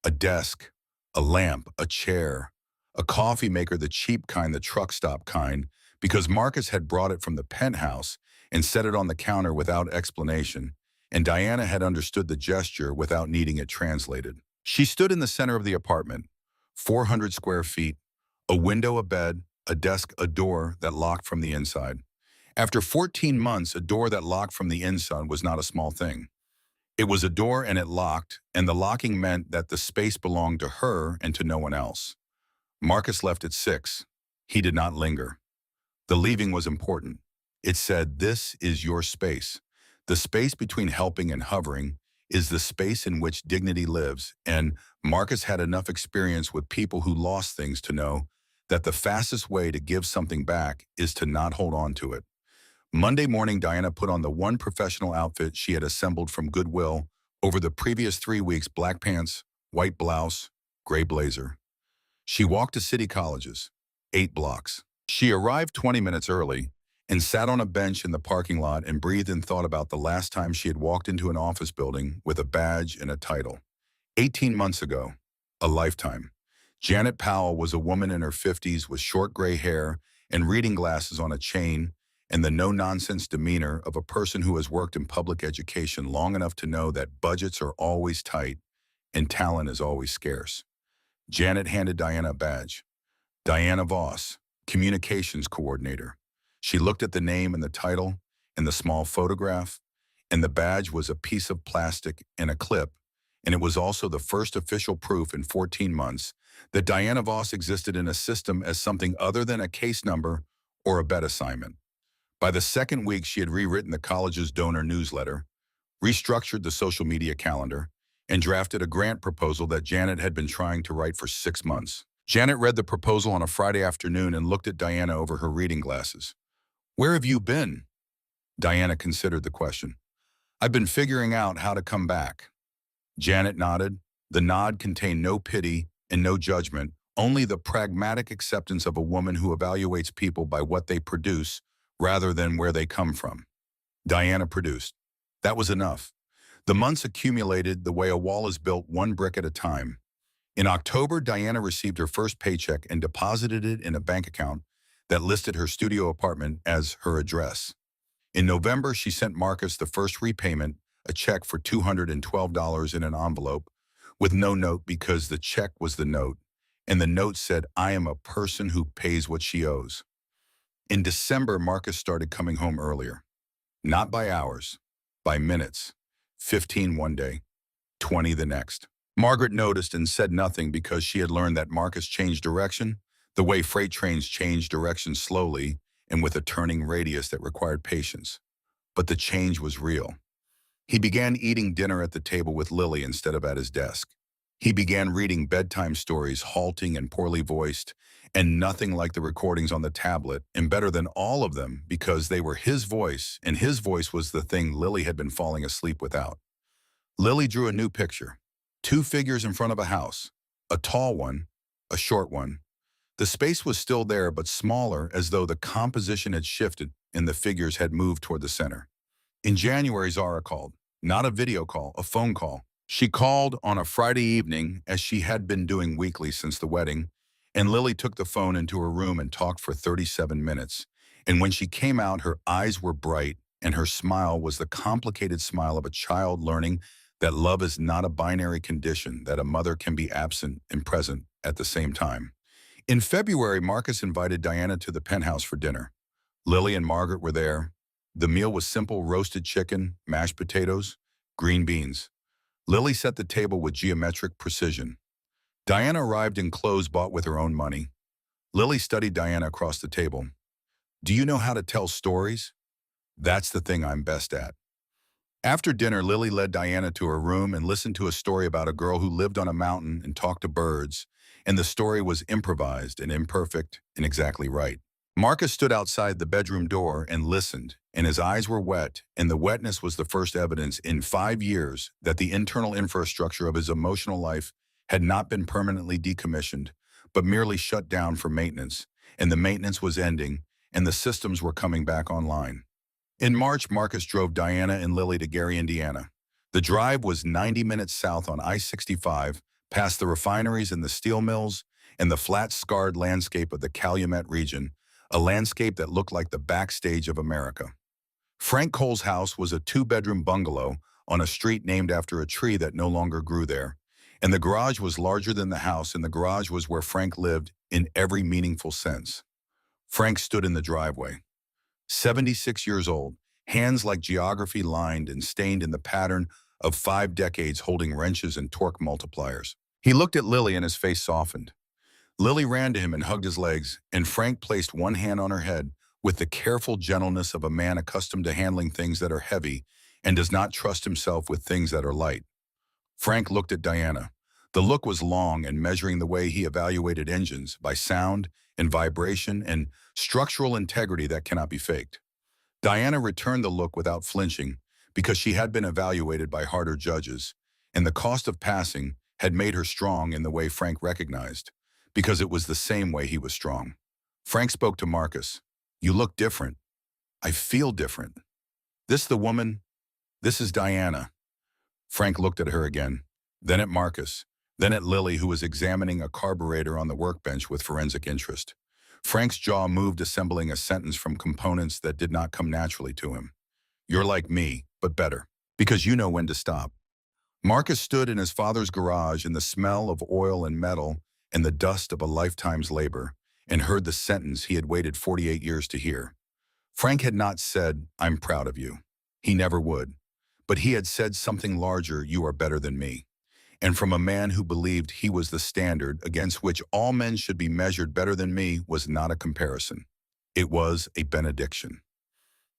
A desk. A lamp. A chair. A coffee maker, the cheap kind, the truck stop kind, because Marcus had brought it from the penthouse and set it on the counter without explanation, and Diana had understood the gesture without needing it translated. She stood in the center of the apartment, 400 square feet, A window, a bed, a desk, a door that locked from the inside. After 14 months, a door that locked from the inside was not a small thing. It was a door and it locked, and the locking meant that the space belonged to her and to no one else. Marcus left at 6. He did not linger. The leaving was important. It said, "This is your space. The space between helping and hovering is the space in which dignity lives." And Marcus had enough experience with people who lost things to know that the fastest way to give something back is to not hold on to it. Monday morning, Diana put on the one professional outfit she had assembled from Goodwill over the previous 3 weeks: black pants, white blouse, gray blazer. She walked to City Colleges, 8 blocks. She arrived 20 minutes early and sat on a bench in the parking lot and breathed and thought about the last time she had walked into an office building with a badge and a title. 18 months ago, a lifetime. Janet Powell was a woman in her 50s with short gray hair and reading glasses on a chain and the no-nonsense demeanor of a person who has worked in public education long enough to know that budgets are always tight and talent is always scarce. Janet handed Diana a badge. Diana Voss, Communications Coordinator. She looked at the name and the title and the small photograph, and the badge was a piece of plastic and a clip, and it was also the first official proof in 14 months that Diana Voss existed in a system as something other than a case number or a bed assignment. By the second week, she had rewritten the college's donor newsletter, restructured the social media calendar, and drafted a grant proposal that Janet had been trying to write for 6 months. Janet read the proposal on a Friday afternoon and looked at Diana over her reading glasses. "Where have you been?" Diana considered the question. "I've been figuring out how to come back." Janet nodded. The nod contained no pity and no judgment, only the pragmatic acceptance of a woman who evaluates people by what they produce rather than where they come from. Diana produced. That was enough. The months accumulated the way a wall is built, one brick at a time. In October, Diana received her first paycheck and deposited it in a bank account that listed her studio apartment as her address. In November, she sent Marcus the first repayment, a check for $212 in an envelope, with no note because the check was the note, and the note said, "I am a person who pays what she owes." In December, Marcus started coming home earlier. Not by hours, by minutes. 15 one day, 20 the next. Margaret noticed and said nothing because she had learned that Marcus changed direction, the way freight trains change direction slowly and with a turning radius that required patience. But the change was real. He began eating dinner at the table with Lily instead of at his desk. He began reading bedtime stories, halting and poorly voiced, and nothing like the recordings on the tablet, and better than all of them because they were his voice, and his voice was the thing Lily had been falling asleep without. Lily drew a new picture. 2 figures in front of a house, a tall one, a short one. The space was still there, but smaller, as though the composition had shifted and the figures had moved toward the center. In January, Zara called. Not a video call, a phone call. She called on a Friday evening, as she had been doing weekly since the wedding, and Lily took the phone into her room and talked for 37 minutes. And when she came out, her eyes were bright, and her smile was the complicated smile of a child learning that love is not a binary condition, that a mother can be absent and present at the same time. In February, Marcus invited Diana to the penthouse for dinner. Lily and Margaret were there. The meal was simple: roasted chicken, mashed potatoes, green beans. Lily set the table with geometric precision. Diana arrived in clothes bought with her own money. Lily studied Diana across the table. "Do you know how to tell stories?" "That's the thing I'm best at." After dinner, Lily led Diana to her room and listened to a story about a girl who lived on a mountain and talked to birds, and the story was improvised and imperfect and exactly right. Marcus stood outside the bedroom door and listened, and his eyes were wet, and the wetness was the first evidence in 5 years that the internal infrastructure of his emotional life had not been permanently decommissioned, but merely shut down for maintenance, and the maintenance was ending, and the systems were coming back online. In March, Marcus drove Diana and Lily to Gary, Indiana. The drive was 90 minutes south on I-65, past the refineries and the steel mills, and the flat, scarred landscape of the Calumet region, a landscape that looked like the backstage of America. Frank Cole's house was a 2-bedroom bungalow on a street named after a tree that no longer grew there, and the garage was larger than the house, and the garage was where Frank lived in every meaningful sense. Frank stood in the driveway. 76 years old, hands like geography lined and stained in the pattern of 5 decades holding wrenches and torque multipliers. He looked at Lily and his face softened. Lily ran to him and hugged his legs, and Frank placed one hand on her head with the careful gentleness of a man accustomed to handling things that are heavy and does not trust himself with things that are light. Frank looked at Diana. The look was long and measuring the way he evaluated engines by sound and vibration and structural integrity that cannot be faked. Diana returned the look without flinching because she had been evaluated by harder judges, and the cost of passing had made her strong in the way Frank recognized, because it was the same way he was strong. Frank spoke to Marcus. "You look different. I feel different. This the woman? This is Diana." Frank looked at her again, then at Marcus, then at Lily, who was examining a carburetor on the workbench with forensic interest. Frank's jaw moved, assembling a sentence from components that did not come naturally to him. "You're like me, but better, because you know when to stop." Marcus stood in his father's garage in the smell of oil and metal and the dust of a lifetime's labor, and heard the sentence he had waited 48 years to hear. Frank had not said, "I'm proud of you." He never would. But he had said something larger: "You are better than me." And from a man who believed he was the standard against which all men should be measured, better than me was not a comparison. It was a benediction.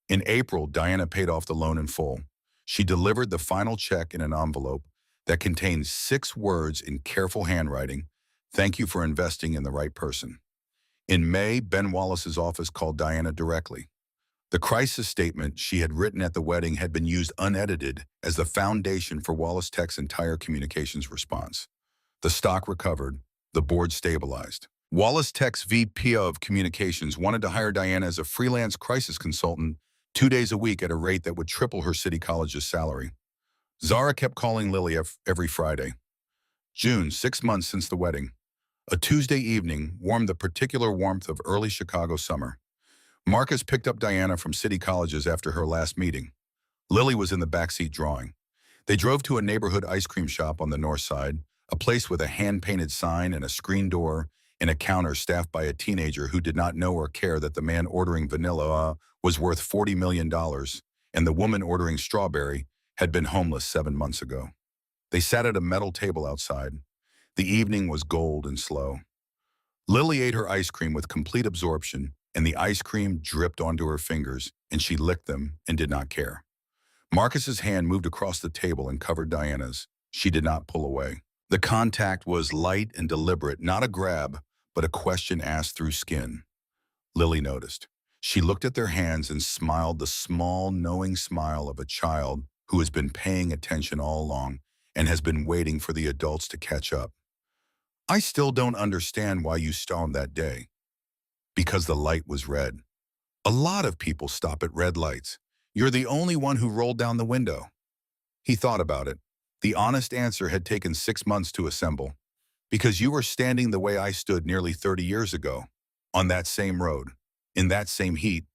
In April, Diana paid off the loan in full. She delivered the final check in an envelope that contained 6 words in careful handwriting: "Thank you for investing in the right person." In May, Ben Wallace's office called Diana directly. The crisis statement she had written at the wedding had been used unedited as the foundation for Wallace Tech's entire communications response. The stock recovered, the board stabilized. Wallace Tech's VP of Communications wanted to hire Diana as a freelance crisis consultant 2 days a week at a rate that would triple her city college's salary. Zara kept calling Lily every Friday. June, 6 months since the wedding. A Tuesday evening warmed the particular warmth of early Chicago summer. Marcus picked up Diana from City Colleges after her last meeting. Lily was in the backseat drawing. They drove to a neighborhood ice cream shop on the north side, a place with a hand-painted sign and a screen door and a counter staffed by a teenager who did not know or care that the man ordering vanilla was worth $40 million and the woman ordering strawberry had been homeless 7 months ago. They sat at a metal table outside. The evening was gold and slow. Lily ate her ice cream with complete absorption, and the ice cream dripped onto her fingers, and she licked them and did not care. Marcus's hand moved across the table and covered Diana's. She did not pull away. The contact was light and deliberate, not a grab, but a question asked through skin. Lily noticed. She looked at their hands and smiled the small, knowing smile of a child who has been paying attention all along and has been waiting for the adults to catch up. "I still don't understand why you stormed that day." "Because the light was red." "A lot of people stop at red lights. You're the only one who rolled down the window." He thought about it. The honest answer had taken 6 months to assemble. "Because you were standing the way I stood nearly 30 years ago, on that same road, in that same heat.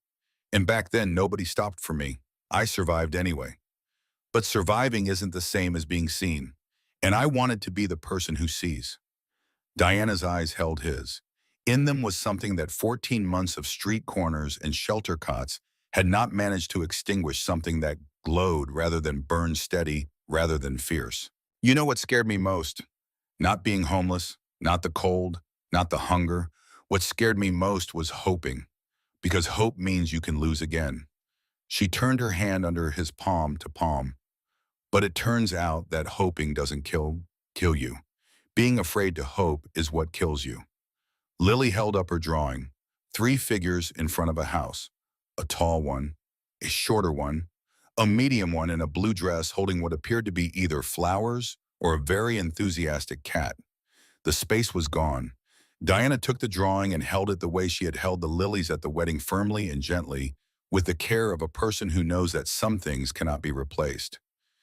And back then, nobody stopped for me. I survived anyway." "But surviving isn't the same as being seen. And I wanted to be the person who sees." Diana's eyes held his. In them was something that 14 months of street corners and shelter cots had not managed to extinguish, something that glowed rather than burned, steady rather than fierce. "You know what scared me most? Not being homeless, not the cold, not the hunger. What scared me most was hoping, because hope means you can lose again." She turned her hand under his palm to palm. "But it turns out that hoping doesn't kill you. Being afraid to hope is what kills you." Lily held up her drawing. 3 figures in front of a house. A tall one, a shorter one, a medium one in a blue dress holding what appeared to be either flowers or a very enthusiastic cat. The space was gone. Diana took the drawing and held it the way she had held the lilies at the wedding, firmly and gently, with the care of a person who knows that some things cannot be replaced.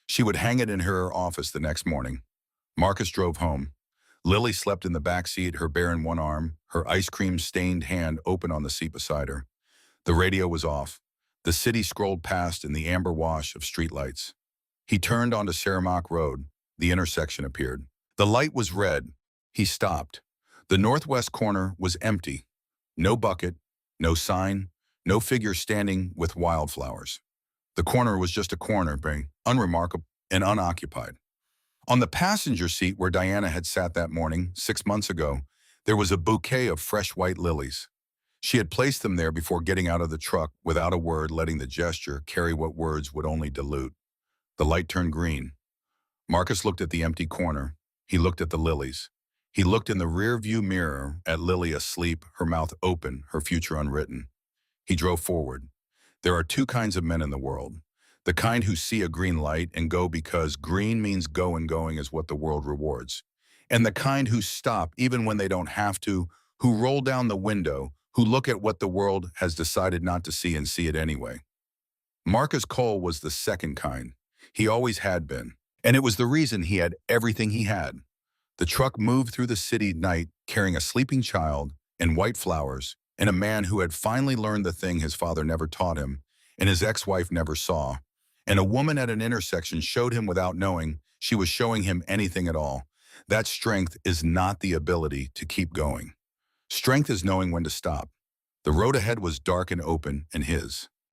She would hang it in her office the next morning. Marcus drove home. Lily slept in the back seat, her bear in one arm, her ice cream-stained hand open on the seat beside her. The radio was off. The city scrolled past in the amber wash of streetlights. He turned onto Cermak Road. The intersection appeared. The light was red. He stopped. The northwest corner was empty. No bucket, no sign, no figure standing with wildflowers. The corner was just a corner, being unremarkable and unoccupied. On the passenger seat where Diana had sat that morning, 6 months ago, there was a bouquet of fresh white lilies. She had placed them there before getting out of the truck without a word, letting the gesture carry what words would only dilute. The light turned green. Marcus looked at the empty corner. He looked at the lilies. He looked in the rear-view mirror at Lily asleep, her mouth open, her future unwritten. He drove forward. There are two kinds of men in the world. The kind who see a green light and go because green means go, and going is what the world rewards. And the kind who stop even when they don't have to, who roll down the window, who look at what the world has decided not to see and see it anyway. Marcus Cole was the second kind. He always had been. And it was the reason he had everything he had. The truck moved through the city at night carrying a sleeping child and white flowers and a man who had finally learned the thing his father never taught him and his ex-wife never saw. And a woman at an intersection showed him without knowing she was showing him anything at all. That strength is not the ability to keep going. Strength is knowing when to stop. The road ahead was dark and open, and his.